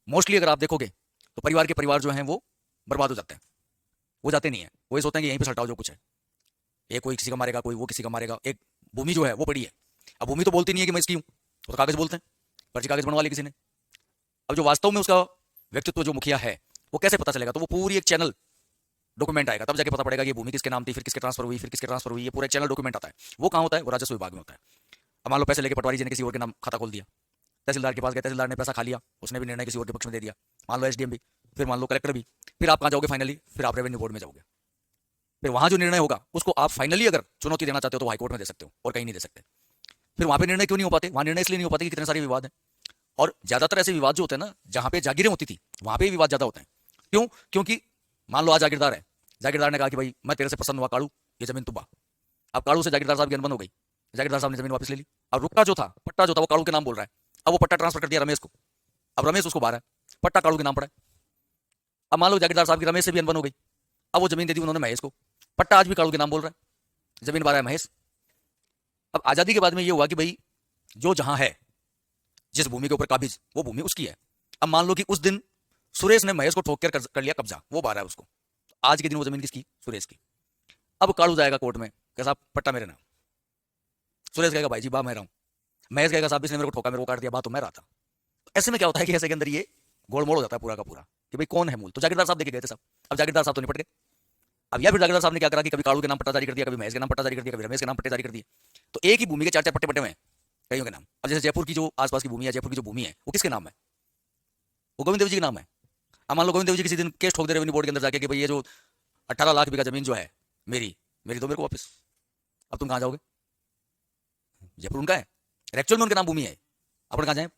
मोस्टली अगर आप देखोगे तो परिवार के परिवार जो हैं वो बर्बाद हो जाते हैं, वो जाते नहीं है, वो ये सोचते हैं कि यहीं पे सटाओ जो कुछ है, ये कोई किसी का मारेगा, कोई वो किसी का मारेगा, एक भूमि जो है वो पड़ी है। अब भूमि तो बोलती नहीं है कि मैं इसकी हूँ, वो तो कागज बोलते हैं, पर्ची कागज बनवा ली किसी ने। अब जो वास्तव में उसका व्यक्तित्व जो मुखिया है वो कैसे पता चलेगा? तो वो पूरी एक चैनल डॉक्यूमेंट आएगा, तब जाके पता पड़ेगा कि भूमि किसके नाम थी, फिर किसके ट्रांसफर हुई, फिर किसके ट्रांसफर हुई, ये पूरा चैनल डॉक्यूमेंट आता है। वो कहाँ होता है? वो राजस्व विभाग में होता है। अब मान लो पैसे लेके पटवारी जी ने किसी और के नाम खाता खोल दिया, तहसीलदार के पास गए, तहसीलदार ने पैसा खा लिया, उसने भी निर्णय किसी और के पक्ष में दे दिया, मान लो एसडीएम भी, फिर मान लो कलेक्टर भी, फिर आप कहाँ जाओगे फाइनली? फिर आप रेवेन्यू बोर्ड में जाओगे। फिर वहां जो निर्णय होगा उसको आप फाइनली अगर चुनौती देना चाहते हो तो हाईकोर्ट में दे सकते हो, और कहीं नहीं दे सकते। फिर वहां पे निर्णय क्यों नहीं हो पाते? वहां निर्णय इसलिए नहीं हो पाते कि कितने सारे विवाद हैं, और ज्यादातर ऐसे विवाद जो होते हैं ना जहां पे जागीरें होती थी वहां पे विवाद ज्यादा होते हैं। क्यों? क्योंकि मान लो आज जागीरदार है, जागीरदार ने कहा कि भाई मैं तेरे से पसंद हुआ काड़ू, ये जमीन तुबा। अब काड़ू से जागीरदार साहब की अनबन हो गई, जागीरदार साहब ने जमीन वापस ले ली। अब रुक्का जो था, पट्टा जो था, वो काड़ू के नाम बोल रहा है, अब वो पट्टा ट्रांसफर कर दिया रमेश को, अब रमेश उसको बाहर है, पट्टा काड़ू के नाम पड़ा है। अब मान लो जागीरदार साहब की रमेश से भी अनबन हो गई, अब वो जमीन दे दी उन्होंने महेश को, पट्टा आज भी काड़ू के नाम बोल रहा है, जमीन बारह है महेश। अब आजादी के बाद में ये हुआ कि भाई जो जहां है, जिस भूमि के ऊपर काबिज, वो भूमि उसकी है। अब मान लो कि उस दिन सुरेश ने महेश को ठोक कर लिया कब्जा, वो बारह है उसको, आज के दिन वो जमीन किसकी? सुरेश की। अब काड़ू जाएगा कोर्ट में, कैसा साहब पट्टा मेरे नाम, सुरेश कहेगा भाई जी बा मैं रहा हूं, महेश कहेगा साहब इसने मेरे को ठोका, मेरे को काट दिया, बात तो मैं रहा था। ऐसे में क्या होता है कि ऐसे के अंदर ये गोलमोल हो जाता है पूरा का पूरा कि भाई कौन है मूल। तो जागीरदार साहब देखे गए थे साहब, अब जागीरदार साहब तो निपट गए। अब या फिर जागीरदार साहब ने क्या करा कि कभी काड़ू के नाम पट्टा जारी कर दिया, कभी महेश के नाम पट्टा जारी कर दिया, कभी रमेश के नाम पट्टे जारी कर दिए, तो एक ही भूमि के चार चार पट्टे पट्टे हुए हैं कईयों के नाम। अब जैसे जयपुर की जो आसपास की भूमि है, जयपुर की जो भूमि है वो किसके नाम है? वो गोविंद देव जी के नाम है। अब मान लो गोविंद देव जी किसी दिन केस ठोक दे रेवेन्यू बोर्ड के अंदर जाके कि भाई ये जो 18 लाख बीघा जमीन जो है मेरी, मेरी दो मेरे को वापस। अब तुम कहाँ जाओगे? जयपुर उनका है, एक्चुअल में उनके नाम भूमि है, अपन कहाँ जाए?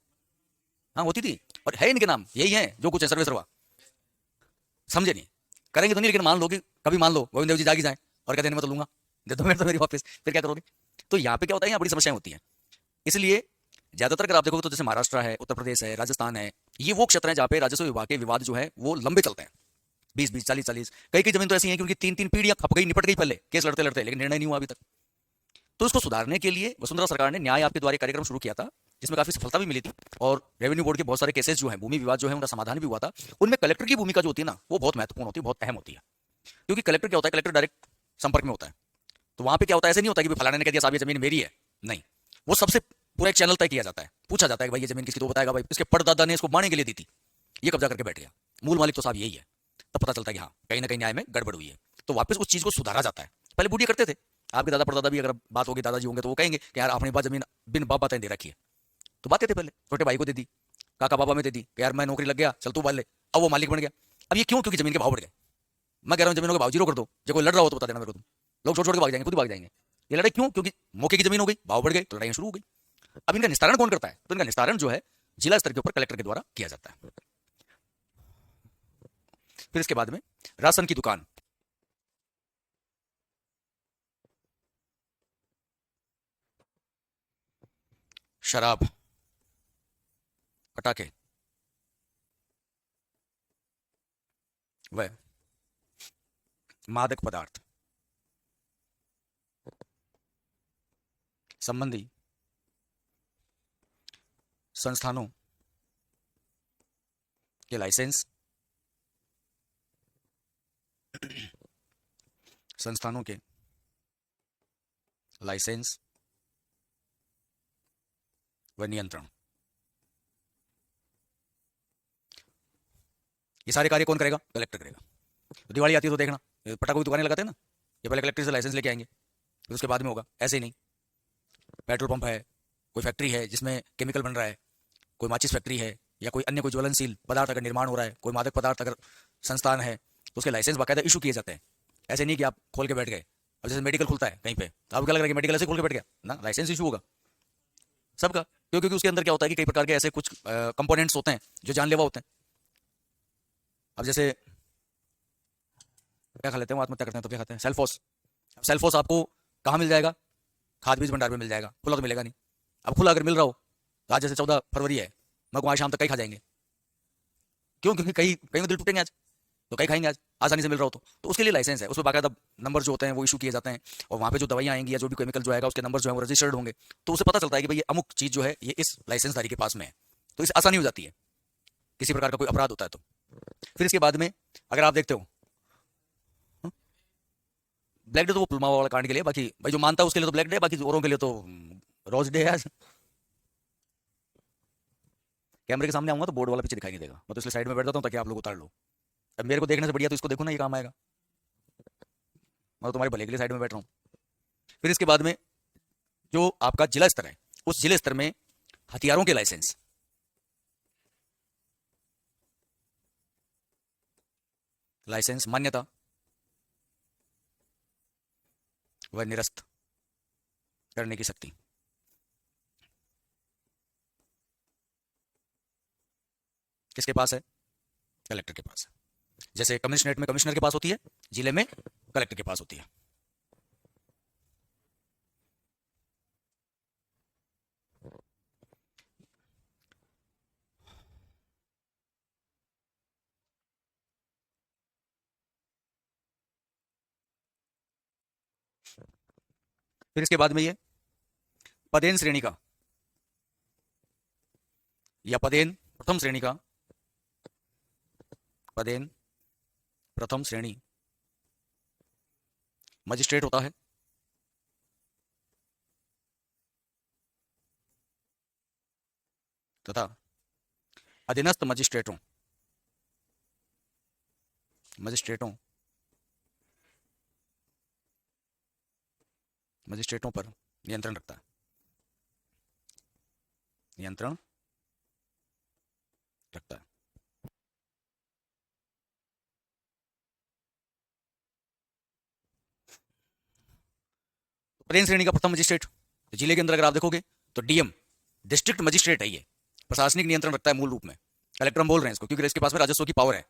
हाँ होती थी, और है इनके नाम, यही है जो कुछ है, सर्वे सर्वा, समझे नहीं? करेंगे तो नहीं, लेकिन मान लो कि कभी मान लो गोविंद देव जी जागी जाए और कहते हैं मैं तो लूंगा, दे दो मेरे तो मेरी वापस, फिर क्या करोगे? तो यहाँ पे क्या होता है, यहाँ बड़ी समस्याएं होती हैं। इसलिए ज्यादातर अगर आप देखोगे तो जैसे महाराष्ट्र है, उत्तर प्रदेश है, राजस्थान है, ये वो क्षेत्र है जहाँ पे राजस्व विभाग के विवाद जो है वो लंबे चलते हैं, 20-20, 40-40, कई कई जमीन तो ऐसी है क्योंकि 3-3 पीढ़ियां खप गई, निपट गई पहले केस लड़ते लड़ते, लेकिन निर्णय नहीं हुआ अभी तक। तो इसको सुधारने के लिए वसुंधरा सरकार ने न्याय आपके द्वारा कार्यक्रम शुरू किया था, जिसमें काफी सफलता भी मिली थी, और रेवेन्यू बोर्ड के बहुत सारे केसेस जो है, भूमि विवाद जो है उनका समाधान भी हुआ था। उनमें कलेक्टर की भूमिका जो होती है ना वो बहुत महत्वपूर्ण होती है, बहुत अहम होती है, क्योंकि कलेक्टर क्या होता है, कलेक्टर डायरेक्ट संपर्क में होता है। तो वहां पे क्या होता है, ऐसे नहीं होता कि फलाने ने कह दिया साहब ये जमीन मेरी है, नहीं, वो सबसे पूरा एक चैनल तय किया जाता है, पूछा जाता है कि भाई ये जमीन किसकी, तो बताएगा भाई इसके परदादा ने इसको बाणे के लिए दी थी, ये कब्जा करके बैठ गया, मूल मालिक तो साहब यही है। तब पता चलता है कि हाँ कहीं ना कहीं न्याय में गड़बड़ हुई है, तो वापस उस चीज को सुधारा जाता है। पहले बूढ़िया करते थे, आपके दादा परदादा भी अगर बात होगी, दादाजी होंगे तो वो कहेंगे कि यार आपने बात जमीन बिन बाप बताए दे रखी है, तो बात थे पहले, छोटे भाई को दे दी, काका बाबा में दे दी कि यार मैं नौकरी लग गया चल तू बाल ले, अब वो मालिक बन गया। अब ये क्यों? क्योंकि जमीन के भाव बढ़ गए। मैं कह रहा हूँ जमीनों के भाव जीरो कर दो, जो कोई लड़ रहा हो तो बता देना मेरे को, तुम लोग छोड़ छोड़ के भाग जाएंगे, खुद ही भाग जाएंगे। ये लड़ाई क्यों? क्योंकि मौके की जमीन हो गई, भाव बढ़ गए, तो लड़ाइयां शुरू हो गई। अब इनका निस्तारण कौन करता है? तो इनका निस्तारण जो है जिला स्तर के ऊपर कलेक्टर के द्वारा किया जाता है। फिर इसके बाद में राशन की दुकान, शराब, पटाखे, वह मादक पदार्थ संबंधी संस्थानों के लाइसेंस, संस्थानों के लाइसेंस व नियंत्रण, ये सारे कार्य कौन करेगा? कलेक्टर करेगा। तो दिवाली आती है तो देखना पटाखों की दुकानें लगाते हैं ना, ये पहले कलेक्टर से लाइसेंस लेके आएंगे, फिर उसके बाद में होगा। ऐसे ही नहीं, पेट्रोल पंप है, कोई फैक्ट्री है जिसमें केमिकल बन रहा है, कोई माचिस फैक्ट्री है, या कोई अन्य कोई ज्वलनशील पदार्थ अगर निर्माण हो रहा है, कोई मादक पदार्थ अगर संस्थान है, तो उसके लाइसेंस बाकायदा इशू किए जाते हैं। ऐसे नहीं कि आप खोल के बैठ गए। अब जैसे मेडिकल खुलता है कहीं पे, तो आपको क्या लग रहा है कि मेडिकल ऐसे खोल के बैठ गया ना, लाइसेंस इशू होगा सबका, क्योंकि उसके अंदर क्या होता है कि कई प्रकार के ऐसे कुछ कंपोनेंट्स होते हैं जो जानलेवा होते हैं। अब जैसे क्या खा लेते हैं, वो आत्महत्या करते हैं तो क्या खाते हैं, सेल्फोस। सेल्फोस आपको कहाँ मिल जाएगा, खाद बीज भंडार में मिल जाएगा, खुला तो मिलेगा नहीं। अब खुला अगर मिल रहा हो तो आज जैसे 14 फरवरी है, मैं आज शाम तक कई खा जाएंगे, क्यों, क्योंकि कई कहीं में दिल टूटेंगे आज, तो कई खाएंगे आज, आसानी से मिल रहा हो तो उसके लिए लाइसेंस है, उसमें बाकायदा नंबर जो होते हैं वो इशू किए जाते हैं, और वहाँ पे जो दवाइयाँ आएंगी या जो भी केमिकल जो आएगा उसके नंबर जो है वो रजिस्टर्ड होंगे, तो उसे पता चलता है कि भाई ये अमुक चीज़ जो है ये इस लाइसेंसधारी के पास में है, तो इस आसानी हो जाती है किसी प्रकार का कोई अपराध होता है तो। फिर इसके बाद में अगर आप देखते हो, ब्लैक डे तो वो पुलवामा वाला कांड के लिए, बाकी भाई जो मानता है उसके लिए तो ब्लैक डे, बाकी औरों के लिए तो रोज डे है आज। कैमरे के सामने आऊंगा तो बोर्ड वाला पीछे दिखाई नहीं देगा, मैं तो इसलिए साइड में बैठ जाता हूँ ताकि आप लोग उतार लो। अब मेरे को देखने से बढ़िया तो इसको देखो ना, ये काम आएगा, मैं तो तुम्हारे भले के लिए साइड में बैठ रहा हूँ। फिर इसके बाद में जो आपका जिला स्तर है, उस जिले स्तर में हथियारों के लाइसेंस, लाइसेंस मान्यता व निरस्त करने की शक्ति किसके पास है, कलेक्टर के पास है। जैसे कमिश्नरेट में कमिश्नर के पास होती है, जिले में कलेक्टर के पास होती है। फिर इसके बाद में ये पदेन श्रेणी का या पदेन प्रथम श्रेणी का, पदेन प्रथम श्रेणी मजिस्ट्रेट होता है, तथा अधीनस्थ मजिस्ट्रेटों मजिस्ट्रेटों मजिस्ट्रेटों पर नियंत्रण रखता है, नियंत्रण रखता है। पदेन श्रेणी का प्रथम मजिस्ट्रेट तो जिले के अंदर अगर आप देखोगे तो डीएम डिस्ट्रिक्ट मजिस्ट्रेट है, ये प्रशासनिक नियंत्रण रखता है मूल रूप में, कलेक्टर हम बोल रहे हैं इसको क्योंकि इसके पास में राजस्व की पावर है।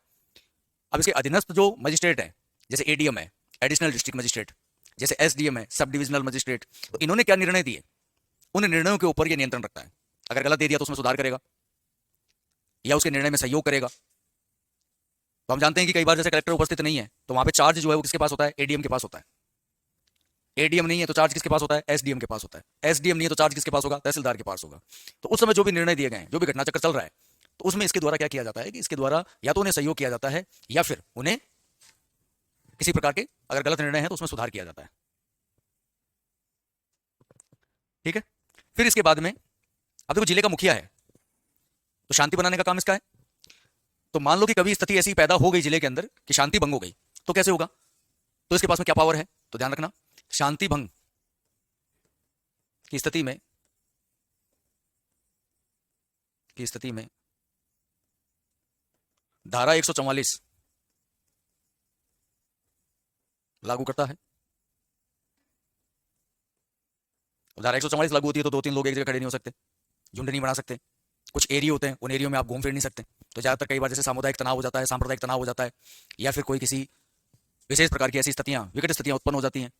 अब इसके अधीनस्थ जो मजिस्ट्रेट है, जैसे एडीएम है, एडिशनल डिस्ट्रिक्ट मजिस्ट्रेट, जैसे एसडीएम है, सब डिविजनल मजिस्ट्रेट, तो इन्होंने क्या निर्णय दिए, उन निर्णयों के ऊपर यह नियंत्रण रखता है। अगर गलत दे दिया तो उसमें सुधार करेगा या उसके निर्णय में सहयोग करेगा। तो हम जानते हैं कि कई बार जैसे कलेक्टर उपस्थित नहीं है तो वहां पे चार्ज जो है वो किसके पास होता है, एडीएम के पास होता है। एडीएम नहीं है तो चार्ज किसके पास होता है, एसडीएम के पास होता है। एसडीएम नहीं है तो चार्ज किसके पास होगा, तहसीलदार के पास होगा। तो उस समय जो भी निर्णय दिए गए हैं, जो भी घटनाचक्र चल रहा है, तो उसमें इसके द्वारा क्या किया जाता है कि इसके द्वारा या तो उन्हें सहयोग किया जाता है या फिर उन्हें किसी प्रकार के अगर गलत निर्णय है तो उसमें सुधार किया जाता है। ठीक है। फिर इसके बाद में अब देखो जिले का मुखिया है तो शांति बनाने का काम इसका है। तो मान लो कि कभी स्थिति ऐसी पैदा हो गई जिले के अंदर कि शांति भंग हो गई, तो कैसे होगा, तो इसके पास में क्या पावर है, तो ध्यान रखना, शांति भंग की स्थिति में धारा 144 लागू करता है। धारा 144 लागू होती है तो दो तीन लोग एक जगह खड़े नहीं हो सकते, झुंड नहीं बना सकते, कुछ एरिया होते हैं उन एरियो में आप घूम फिर नहीं सकते। तो ज्यादातर कई बार जैसे सामुदायिक तनाव हो जाता है, सांप्रदायिक तनाव हो जाता है, या फिर कोई किसी विशेष प्रकार की ऐसी स्थितियां, विकट स्थितियां उत्पन्न हो जाती हैं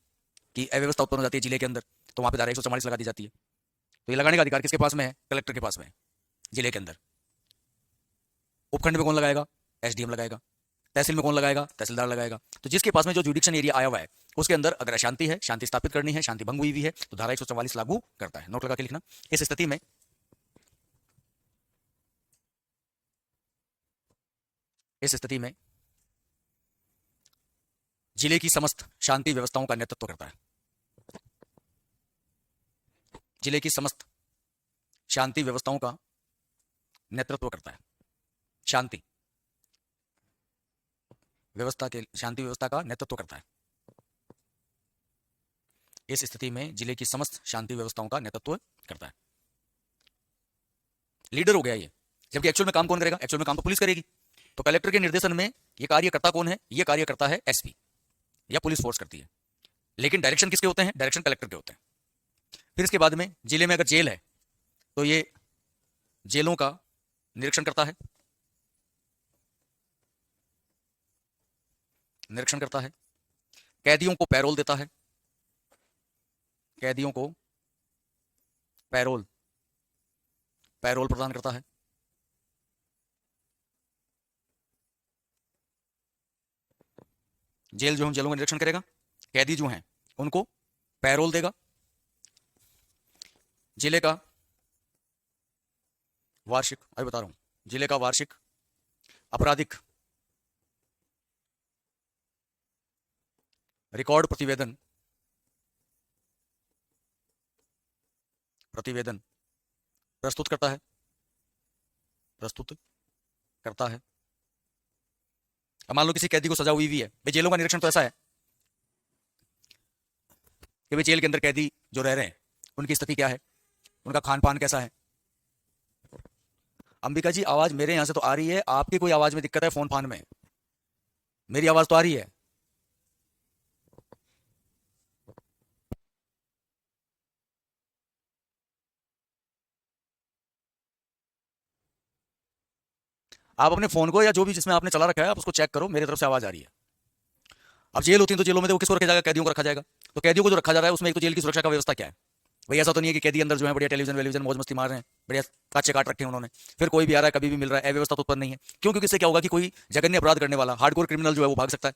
कि अव्यवस्था उत्पन्न हो जाती है जिले के अंदर, तो वहां पर धारा 144 लगा दी जाती है। तो ये लगाने का अधिकार किसके पास में है, कलेक्टर के पास में है जिले के अंदर। उपखंड में कौन लगाएगा, एसडीएम लगाएगा। तहसील में कौन लगाएगा, तहसीलदार लगाएगा। तो जिसके पास में जो जुडिक्शन एरिया आया हुआ है उसके अंदर अगर अशांति है, शांति स्थापित करनी है, शांति भंग हुई हुई है, तो धारा 144 लागू करता है। नोट लगा के लिखना। इस स्थिति में जिले की समस्त शांति व्यवस्थाओं का नेतृत्व करता है। जिले की समस्त शांति व्यवस्थाओं का नेतृत्व करता है। शांति व्यवस्था का नेतृत्व करता है। इस स्थिति में जिले की समस्त शांति व्यवस्थाओं का नेतृत्व करता है। लीडर हो गया ये, जबकि एक्चुअल में काम कौन करेगा, एक्चुअल में काम तो पुलिस करेगी। तो कलेक्टर के निर्देशन में ये कार्य करता कौन है, ये कार्य करता है एसपी या पुलिस फोर्स करती है, लेकिन डायरेक्शन किसके होते हैं, डायरेक्शन कलेक्टर के होते हैं। फिर इसके बाद में जिले में अगर जेल है तो ये जेलों का निरीक्षण करता है, कैदियों को पैरोल देता है, कैदियों को पैरोल पैरोल प्रदान करता है। जेल जो हम जेलों का निरीक्षण करेगा, कैदी जो हैं उनको पैरोल देगा। जिले का वार्षिक, अभी बता रहा हूं, जिले का वार्षिक आपराधिक रिकॉर्ड प्रतिवेदन प्रतिवेदन प्रस्तुत करता है, प्रस्तुत करता है। अब मान लो किसी कैदी को सजा हुई भी है, भाई जेलों का निरीक्षण तो ऐसा है कि भाई जेल के अंदर कैदी जो रह रहे हैं उनकी स्थिति क्या है, उनका खान पान कैसा है। अंबिका जी आवाज मेरे यहां से तो आ रही है, आपकी कोई आवाज में दिक्कत है फोन फान में? मेरी आवाज तो आ रही है। आप अपने फोन को या जो भी जिसमें आपने चला रखा है आप उसको चेक करो, मेरी तरफ से आवाज आ रही है। अब जेल होती है तो जेलों में तो किसको रखा जाएगा? कैदियों को रखा जाएगा। तो कैदियों को जो रखा जा रहा है उसमें एक तो जेल की सुरक्षा का व्यवस्था क्या है? भाई ऐसा तो नहीं है कि कैदी अंदर जो है बढ़िया टेलीविजन वेलीविजन मौज मस्ती मार रहे हैं, बढ़िया काचे काट रखे हैं उन्होंने, फिर कोई भी आ रहा है कभी भी मिल रहा है, अव्यवस्था तो उत्पन्न नहीं है। क्यों? क्योंकि इससे क्या होगा कि कोई जघन्य अपराध करने वाला हार्डकोर क्रिमिनल जो है वो भाग सकता है।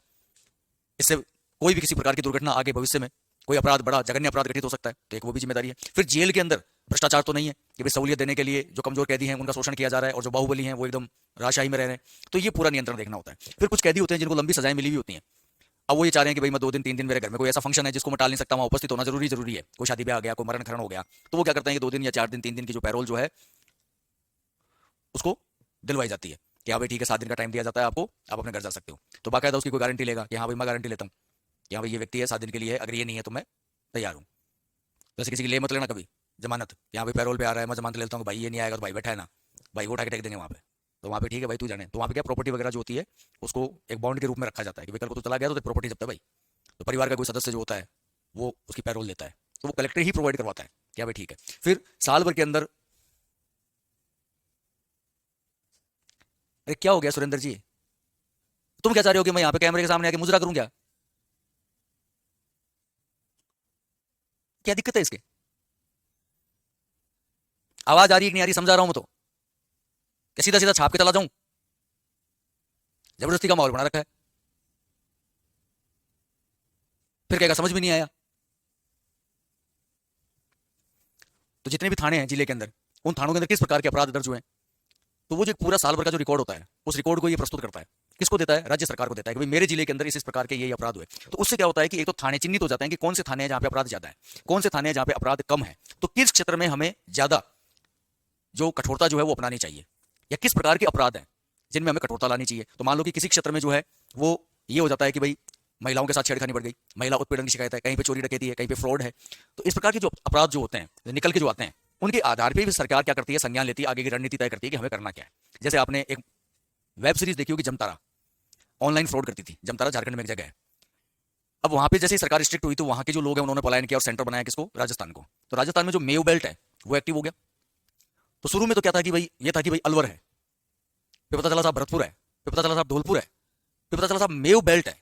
इससे कोई भी किसी प्रकार की दुर्घटना आगे भविष्य में कोई अपराध, बड़ा जघन्य अपराध घटित हो सकता है, तो एक वो भी जिम्मेदारी है। फिर जेल के अंदर भ्रष्टाचार तो नहीं है कि भाई सहूलियत देने के लिए जो कमजोर कैदी हैं उनका शोषण किया जा रहा है और जो बाहुबली हैं वो एकदम राजशाही में रह रहे हैं, तो ये पूरा नियंत्रण देखना होता है। फिर कुछ कैदी होते हैं जिनको लंबी सजाएं मिली हुई होती हैं, अब वो ये चाह रहे हैं कि भाई मैं 2 दिन 3 दिन मेरे घर में कोई ऐसा फंक्शन है जिसको मैं टाल नहीं सकता, वहां उपस्थित होना जरूरी है, कोई शादी ब्याह आ गया, कोई मरण खरण हो गया, तो वो क्या करते हैं कि 2 दिन या 4 दिन 3 दिन की जो पैरोल जो है उसको दिलवाई जाती है कि हाँ भाई ठीक है 7 दिन का टाइम दिया जाता है आपको, आप अपने घर जा सकते हो। तो बाकायदा उसकी कोई गारंटी लेगा कि हाँ भाई मैं गारंटी लेता हूँ कि हाँ भाई ये व्यक्ति है 7 दिन के लिए है, अगर ये नहीं है तो मैं तैयार हूँ। जैसे किसी की ले मत लेना कभी जमानत, यहाँ पे पैरोल पे आ रहा है, मैं जमानत लेता हूँ भाई ये नहीं आएगा तो भाई बैठा है ना, भाई वो उठा के टेक देंगे वहाँ पे, तो वहाँ पे ठीक है भाई तू जाने। तो वहाँ पे क्या प्रॉपर्टी वगैरह जो होती है उसको एक बॉन्ड के रूप में रखा जाता है कि कल को तो चला गया तो प्रॉपर्टी जब्त है भाई, तो परिवार का कोई सदस्य जो होता है वो उसकी पैरोल लेता है, तो वो कलेक्टर ही प्रोवाइड करवाता है क्या भाई ठीक है। फिर साल भर के अंदर, अरे क्या हो गया सुरेंद्र जी, तुम क्या चाह रहे हो कि मैं यहाँ पे कैमरे के सामने आके मुजरा करूं क्या? क्या दिक्कत है इसके? आवाज आ रही है कि नहीं आ रही समझा रहा हूं मैं तो, क्या सीधा सीधा छाप के चला जाऊं? जबरदस्ती का माहौल बना रखा है, फिर कहेगा समझ में नहीं आया। तो जितने भी थाने हैं जिले के अंदर, उन थानों के अंदर किस प्रकार के अपराध दर्ज हुए हैं, तो वो जो पूरा साल भर का जो रिकॉर्ड होता है उस रिकॉर्ड को ये प्रस्तुत करता है। किसको देता है? राज्य सरकार को देता है कि भाई मेरे जिले के अंदर इस प्रकार के ये अपराध हुए। तो उससे क्या होता है कि एक तो थाने चिन्हित हो जाते हैं कि कौन से थाने हैं जहां पे अपराध ज्यादा है, कौन से थाने हैं जहां पे अपराध कम है, तो किस क्षेत्र में हमें ज्यादा जो कठोरता जो है वो अपनानी चाहिए, या किस प्रकार के अपराध हैं जिनमें हमें कठोरता लानी चाहिए। तो मान लो कि किसी क्षेत्र में जो है वो ये हो जाता है कि भाई महिलाओं के साथ छेड़खानी बढ़ गई, महिला उत्पीड़न की शिकायत है, कहीं पे चोरी डकैती है, कहीं पे फ्रॉड है, तो इस प्रकार के जो अपराध जो होते हैं निकल के जो आते हैं उनके आधार पर भी सरकार क्या करती है, संज्ञान लेती है, आगे की रणनीति तय करती है कि हमें करना क्या है। जैसे आपने एक वेब सीरीज देखी होगी जमतारा, ऑनलाइन फ्रॉड करती थी जमतारा, झारखंड में एक जगह है। अब वहां पे जैसे ही सरकार स्ट्रिक्ट हुई तो वहां के जो लोग हैं उन्होंने पलायन किया और सेंटर बनाया किसको? राजस्थान को। तो राजस्थान में जो मेव बेल्ट है वो एक्टिव हो गया। तो शुरू में तो क्या था कि भाई ये था कि भाई अलवर है, फिर पता चला साहब भरतपुर है, फिर पता चला साहब धौलपुर है, फिर पता चला साहब मेव बेल्ट है।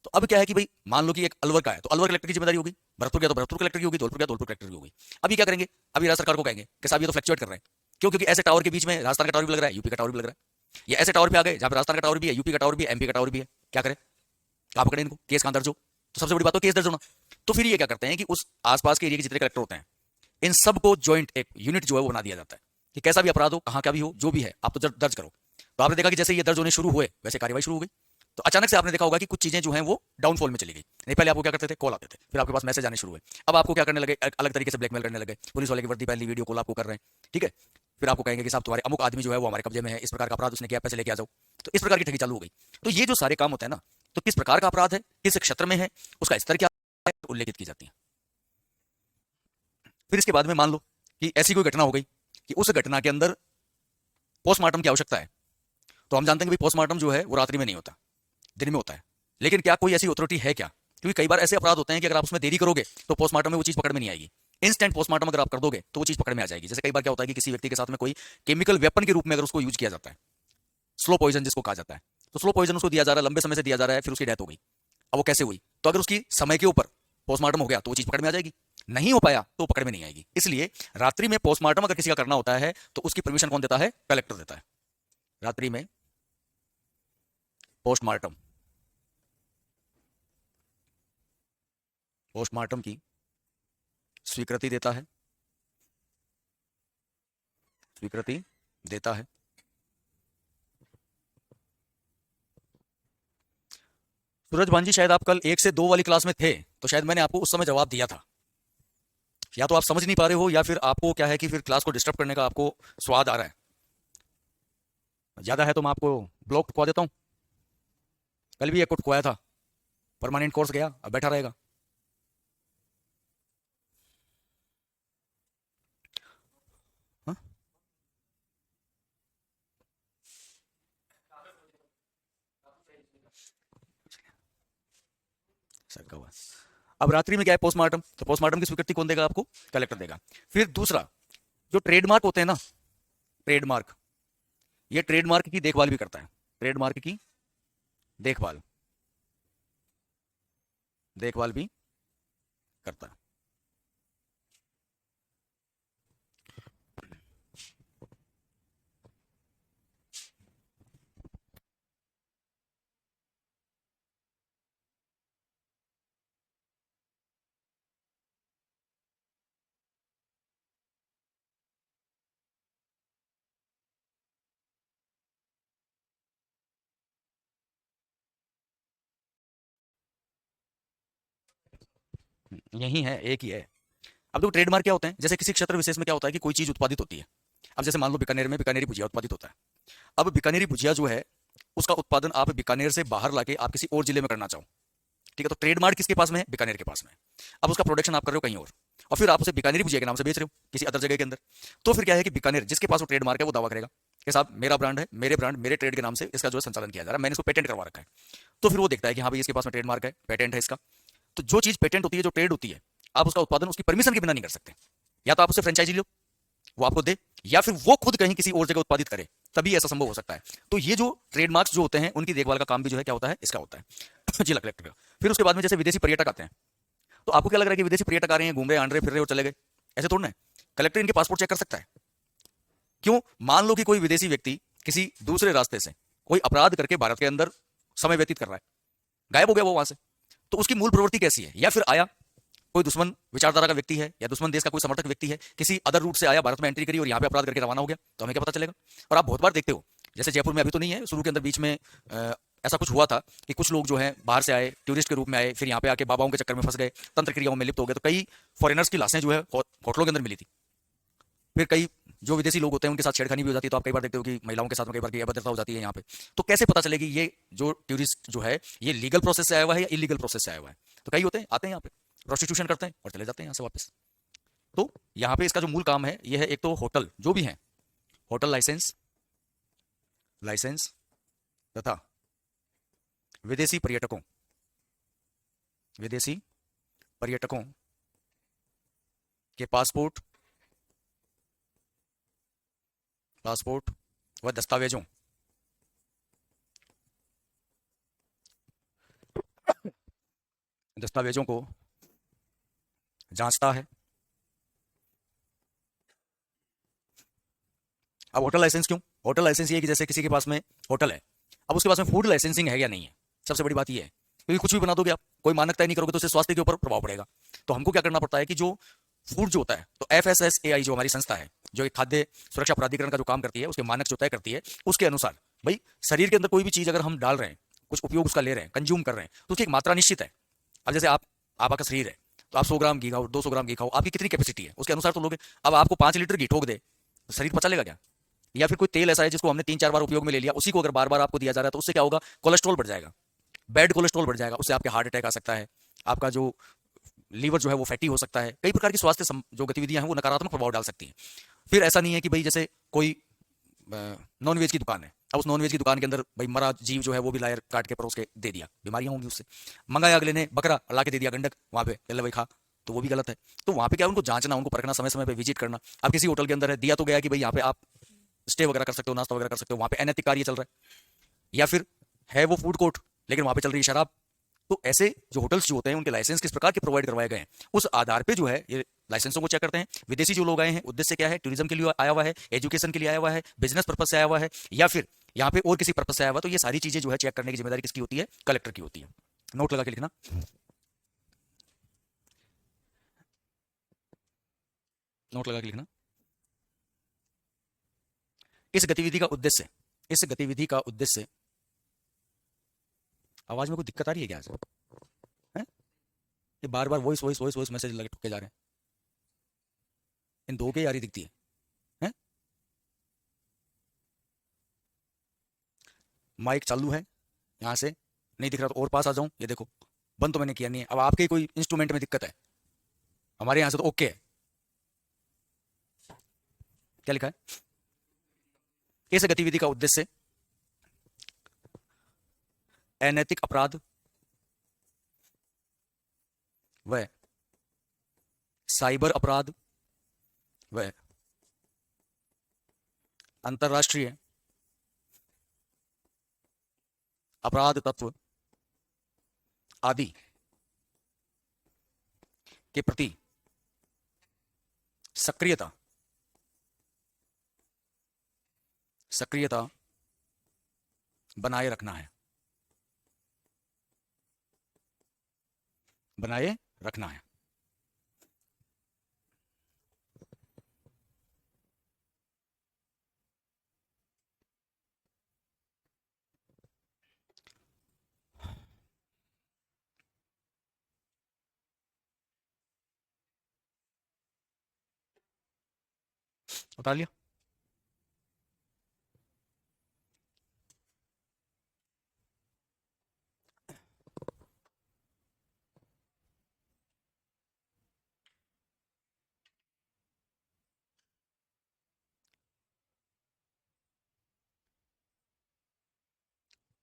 तो अब क्या है कि भाई मान लो कि एक अलवर का है तो अलवर कलेक्टर की जिम्मेदारी होगी, भरतपुर गया तो भरतपुर कलेक्टर की होगी, धौलपुर गया धौलपुर कलेक्टर की होगी। अभी क्या करेंगे? अभी राज्य सरकार को कहेंगे कि साहब ये तो फ्लक्चुएट कर रहे हैं। क्यों? क्योंकि ऐसे टावर के बीच में राजस्थान का टावर भी लग रहा है, यूपी का टावर भी लग रहा है, या ऐसे टावर पे आ गए जहां पे राजस्थान का टावर भी है, यूपी का टावर भी है, एमपी का टावर भी है, क्या करें? कहां पकड़े इनको? केस कहां दर्ज हो? तो सबसे बड़ी बात तो केस दर्ज होना। तो फिर ये क्या करते हैं कि उस आसपास के एरिया के जितने कलेक्टर होते हैं इन सबको ज्वाइंट एक यूनिट जो है वो बना दिया जाता है कि कैसा भी अपराध हो, कहां का भी हो, जो भी है आप तो दर्ज करो। तो आपने देखा कि जैसे ये दर्ज होने शुरू हुए वैसे कार्रवाई शुरू हो गई। तो अचानक से आपने देखा होगा कि कुछ चीजें जो हैं वो डाउनफॉल में चली गई। नहीं पहले आपको क्या करते थे? कॉल आते थे, फिर आपके पास मैसेज आने शुरू हुए। अब आपको क्या करने लगे? अलग तरीके से ब्लैकमेल करने लगे, पुलिस वाले की वर्दी पहली वीडियो कॉल आपको कर रहे हैं, ठीक है। फिर आपको कहेंगे कि साहब तुम्हारे अमुक आदमी जो है वो हमारे कब्जे में है, इस प्रकार का अपराध उसने किया, पैसे लेके आ जाओ। तो इस प्रकार की ठगी चालू हो गई। तो ये जो सारे काम होते हैं ना, तो किस प्रकार का अपराध है, किस क्षेत्र में है, उसका स्तर क्या है, उल्लेखित की जाती है। फिर इसके बाद में मान लो कि ऐसी कोई घटना हो गई कि उस घटना के अंदर पोस्टमार्टम की आवश्यकता है। तो हम जानते हैं कि पोस्टमार्टम जो है वो रात्रि में नहीं होता, दिन में होता है। लेकिन क्या कोई ऐसी अथॉरिटी है क्या? क्योंकि कई बार ऐसे अपराध होते हैं कि अगर आप उसमें देरी करोगे तो पोस्टमार्टम में वो चीज पकड़ में नहीं आएगी। इंस्टेंट पोस्टमार्टम अगर आप कर दोगे तो वो चीज पकड़ में आ जाएगी। जैसे कई बार क्या होता है कि किसी व्यक्ति के साथ में कोई केमिकल वेपन के रूप में अगर उसको यूज किया जाता है, स्लो पॉइजन जिसको कहा जाता है, तो स्लो पॉइजन उसको दिया जा रहा है, लंबे समय से दिया जा रहा है, फिर उसकी डेथ हो गई। अब वो कैसे हुई? तो अगर उसकी समय के ऊपर पोस्टमार्टम हो गया तो वो चीज पकड़ में आ जाएगी, नहीं हो पाया तो पकड़ में नहीं आएगी। इसलिए रात्रि में पोस्टमार्टम अगर किसी का करना होता है तो उसकी परमिशन कौन देता है? कलेक्टर देता है। रात्रि में पोस्टमार्टम पोस्टमार्टम की स्वीकृति देता है, स्वीकृति देता है। सूरज भांजी, शायद आप कल 1 से 2 वाली क्लास में थे, तो शायद मैंने आपको उस समय जवाब दिया था। या तो आप समझ नहीं पा रहे हो, या फिर आपको क्या है कि फिर क्लास को डिस्टर्ब करने का आपको स्वाद आ रहा है। ज्यादा है तो मैं आपको ब्लॉक टुकवा देता हूं। कल भी एक को टुकवाया था, परमानेंट कोर्स गया, अब बैठा रहेगा। हाँ? सर का हुआ। अब रात्रि में क्या है? पोस्टमार्टम। तो पोस्टमार्टम की स्वीकृति कौन देगा? आपको कलेक्टर देगा। फिर दूसरा, जो ट्रेडमार्क होते हैं ना, ट्रेडमार्क, ये ट्रेडमार्क की देखभाल भी करता है। ट्रेडमार्क की देखभाल देखभाल भी करता है। यही है, एक ही है। अब देखो ट्रेडमार्क क्या होते हैं, जैसे किसी क्षेत्र विशेष में क्या होता है कि कोई चीज उत्पादित होती है। अब जैसे मान लो बीकानेर में बीकानेरी भुजिया उत्पादित होता है। अब बीकानेरी भुजिया जो है, उसका उत्पादन आप बीकानेर से बाहर लाके आप किसी और जिले में करना चाहो, ठीक है, तो ट्रेडमार्क किसके पास में है? बीकानेर के पास में है। अब उसका प्रोडक्शन आप कर रहे हो कहीं और फिर आप उसे बीकानेरी भुजिया के नाम से बेच रहे हो किसी अदर जगह के अंदर। तो फिर क्या है कि बीकानेर जिसके पास वो ट्रेडमार्क है वो दावा करेगा कि साहब मेरा ब्रांड है, मेरे ब्रांड मेरे ट्रेड के नाम से इसका जो है संचालन किया जा रहा है, मैंने इसको पेटेंट करवा रखा है। तो फिर वो देखता है कि हाँ भाई इसके पास में ट्रेडमार्क है, पेटेंट है इसका। तो जो चीज पेटेंट होती है, जो ट्रेड होती है, आप उसका उत्पादन उसकी परमिशन के बिना नहीं कर सकते। या तो आप उसे फ्रेंचाइजी लो, वो आपको दे, या फिर वो खुद कहीं किसी और जगह उत्पादित करे, तभी ऐसा संभव हो सकता है। तो ये जो ट्रेडमार्क्स जो होते हैं उनकी देखभाल का काम भी जो है क्या होता है? इसका होता है जिला कलेक्टर का। फिर उसके बाद में जैसे विदेशी पर्यटक आते हैं, तो आपको क्या लग रहा है कि विदेशी पर्यटक आ रहे हैं, घूम रहे, आंड रहे, फिर रहे और चले गए? ऐसे थोड़ा है। कलेक्टर इनके पासपोर्ट चेक कर सकता है। क्यों? मान लो कि कोई विदेशी व्यक्ति किसी दूसरे रास्ते से कोई अपराध करके भारत के अंदर समय व्यतीत कर रहा है, गायब हो गया वो वहां से, तो उसकी मूल प्रवृत्ति कैसी है? या फिर आया कोई दुश्मन विचारधारा का व्यक्ति है, या दुश्मन देश का कोई समर्थक व्यक्ति है, किसी अदर रूट से आया, भारत में एंट्री करी और यहाँ पे अपराध करके रवाना हो गया, तो हमें क्या पता चलेगा? और आप बहुत बार देखते हो, जैसे जयपुर में अभी तो नहीं है, शुरू के अंदर बीच में ऐसा कुछ हुआ था कि कुछ लोग जो है बाहर से आए, टूरिस्ट के रूप में आए, फिर यहाँ पे आके बाबाओं के चक्कर में फंस गए, तंत्र क्रियाओं में लिप्त हो गए, तो कई फॉरेनर्स की लाशें जो है होटलों के अंदर मिली थी। फिर कई जो विदेशी लोग होते हैं उनके साथ छेड़खानी भी हो जाती है, तो आप कई बार देखते हो कि महिलाओं के साथ में कई बार की अभद्रता हो जाती है यहाँ पे। तो कैसे पता चलेगी ये जो टूरिस्ट जो है ये लीगल प्रोसेस से आया हुआ है या इलीगल प्रोसेस से आया हुआ है? तो कई होते हैं, आते हैं यहाँ पे, प्रोस्टिट्यूशन करते हैं और चले जाते हैं यहाँ से वापस। तो यहाँ पे इसका जो मूल काम है ये है, एक तो होटल जो भी है, होटल लाइसेंस लाइसेंस तथा विदेशी पर्यटकों के पासपोर्ट व दस्तावेजों को जांचता है। अब होटल लाइसेंस क्यों? होटल लाइसेंस ये है कि जैसे किसी के पास में होटल है, अब उसके पास में फूड लाइसेंसिंग है या नहीं है, सबसे बड़ी बात ये है। क्योंकि कुछ भी बना दोगे आप, कोई मानक तय नहीं करोगे तो उससे स्वास्थ्य के ऊपर प्रभाव पड़ेगा। तो हमको क्या करना पड़ता है कि जो फूड जो होता है, तो FSSAI जो हमारी संस्था है, जो एक खाद्य सुरक्षा प्राधिकरण का जो काम करती है, उसके मानक जो तय करती है, उसके अनुसार भाई शरीर के अंदर कोई भी चीज अगर हम डाल रहे हैं, कुछ उपयोग उसका ले रहे हैं, कंज्यूम कर रहे हैं, तो उसकी एक मात्रा निश्चित है। अब जैसे आपका शरीर है, तो आप 100 ग्राम घी खाओ, 200 ग्राम घी खाओ, आपकी कितनी कैपेसिटी है उसके अनुसार तो लोगे। अब आपको 5 लीटर घी ठोक दे, तो शरीर पचा लेगा क्या? या फिर कोई तेल ऐसा है जिसको हमने 3-4 बार उपयोग में ले लिया, उसी को अगर बार बार आपको दिया जा रहा है, तो उससे क्या होगा? कोलेस्ट्रॉल बढ़ जाएगा, बैड कोलेस्ट्रॉल बढ़ जाएगा, उससे आपके हार्ट अटैक आ सकता है, आपका जो लीवर जो है वो फैटी हो सकता है, कई प्रकार की स्वास्थ्य जो गतिविधियां हैं वो नकारात्मक प्रभाव डाल सकती हैं। फिर ऐसा नहीं है कि भाई जैसे कोई नॉन वेज की दुकान है, अब उस नॉन वेज की दुकान के अंदर भाई मरा जीव जो है वो भी लायर काट के परोस के दे दिया, बीमारियां होंगी उससे। मंगाया अगले ने बकरा ला के दे दिया गंडक वहां पे, ले भाई खा, तो वो भी गलत है। तो वहां पे क्या उनको जांचना, उनको परखना, समय समय पे विजिट करना। अब किसी होटल के अंदर है, दिया तो गया कि भाई यहाँ पे आप स्टे वगैरह कर सकते हो, नाश्ता वगैरह कर सकते हो, वहां पे अनैतिक कार्य चल रहा है। या फिर है वो फूड कोर्ट, लेकिन वहां पे चल रही है शराब, तो ऐसे जो होटल्स जो होते हैं उनके लाइसेंस किस प्रकार के प्रोवाइड करवाए गए हैं, उस आधार पे जो है ये लाइसेंसों को चेक करते हैं। विदेशी जो लोग आए हैं उद्देश्य क्या है, टूरिज्म के लिए आया हुआ है, एजुकेशन के लिए आया हुआ है, बिजनेस पर्पज से आया हुआ है, या फिर यहाँ पे और किसी पर्पज से आया हुआ, तो ये सारी चीजें जो है चेक करने की जिम्मेदारी किसकी होती है, कलेक्टर की होती है। नोट लगा के लिखना। नोट लगा के लिखना। इस गतिविधि का उद्देश्य, इस गतिविधि का उद्देश्य, आवाज में कोई दिक्कत आ रही है क्या? है ये बार बार voice voice voice voice message लगे ठुके जा रहे हैं, इन दो के यारी दिखती है? माइक चालू है यहां से, नहीं दिख रहा तो और पास आ जाऊं, ये देखो बंद तो मैंने किया नहीं है। अब आपके कोई इंस्ट्रूमेंट में दिक्कत है, हमारे यहां से तो ओके है। क्या लिखा है? इस गतिविधि का उद्देश्य अनैतिक अपराध व साइबर अपराध व अंतरराष्ट्रीय अपराध तत्व आदि के प्रति सक्रियता बनाए रखना है, बनाए रखना है। उतार लिया?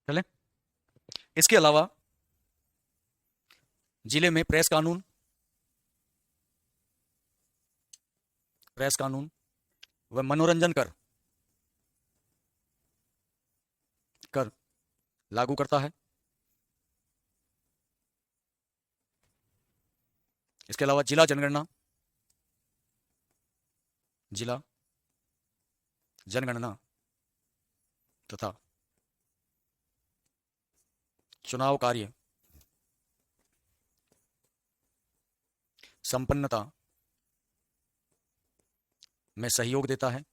चले। इसके अलावा जिले में प्रेस कानून व मनोरंजन कर लागू करता है। इसके अलावा जिला जनगणना तथा चुनाव कार्य संपन्नता में सहयोग देता है।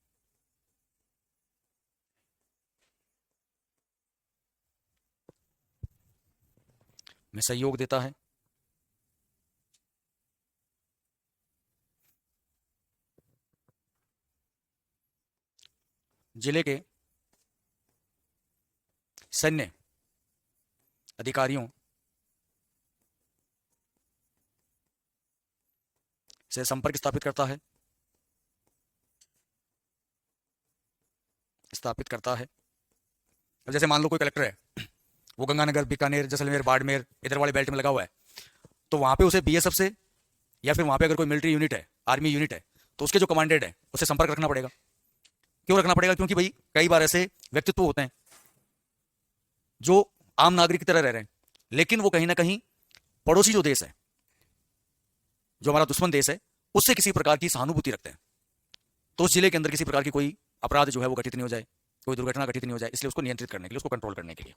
जिले के सैन्य अधिकारियों से संपर्क स्थापित करता है। अब जैसे मान लो कोई कलेक्टर है, वो गंगानगर, बीकानेर, जैसलमेर, बाड़मेर इधर वाले बेल्ट में लगा हुआ है, तो वहां पे उसे बीएसएफ से या फिर वहां पे अगर कोई मिलिट्री यूनिट है, आर्मी यूनिट है, तो उसके जो कमांडेंट है उससे संपर्क रखना पड़ेगा। क्यों रखना पड़ेगा? क्योंकि भाई कई बार ऐसे व्यक्तित्व होते हैं जो आम नागरिक की तरह रह रहे हैं, लेकिन वो कहीं ना कहीं पड़ोसी जो देश है, जो हमारा दुश्मन देश है, उससे किसी प्रकार की सहानुभूति रखते हैं। तो उस जिले के अंदर किसी प्रकार की कोई अपराध जो है वो घटित नहीं हो जाए, कोई दुर्घटना घटित नहीं हो जाए, इसलिए उसको नियंत्रित करने के लिए, उसको कंट्रोल करने के लिए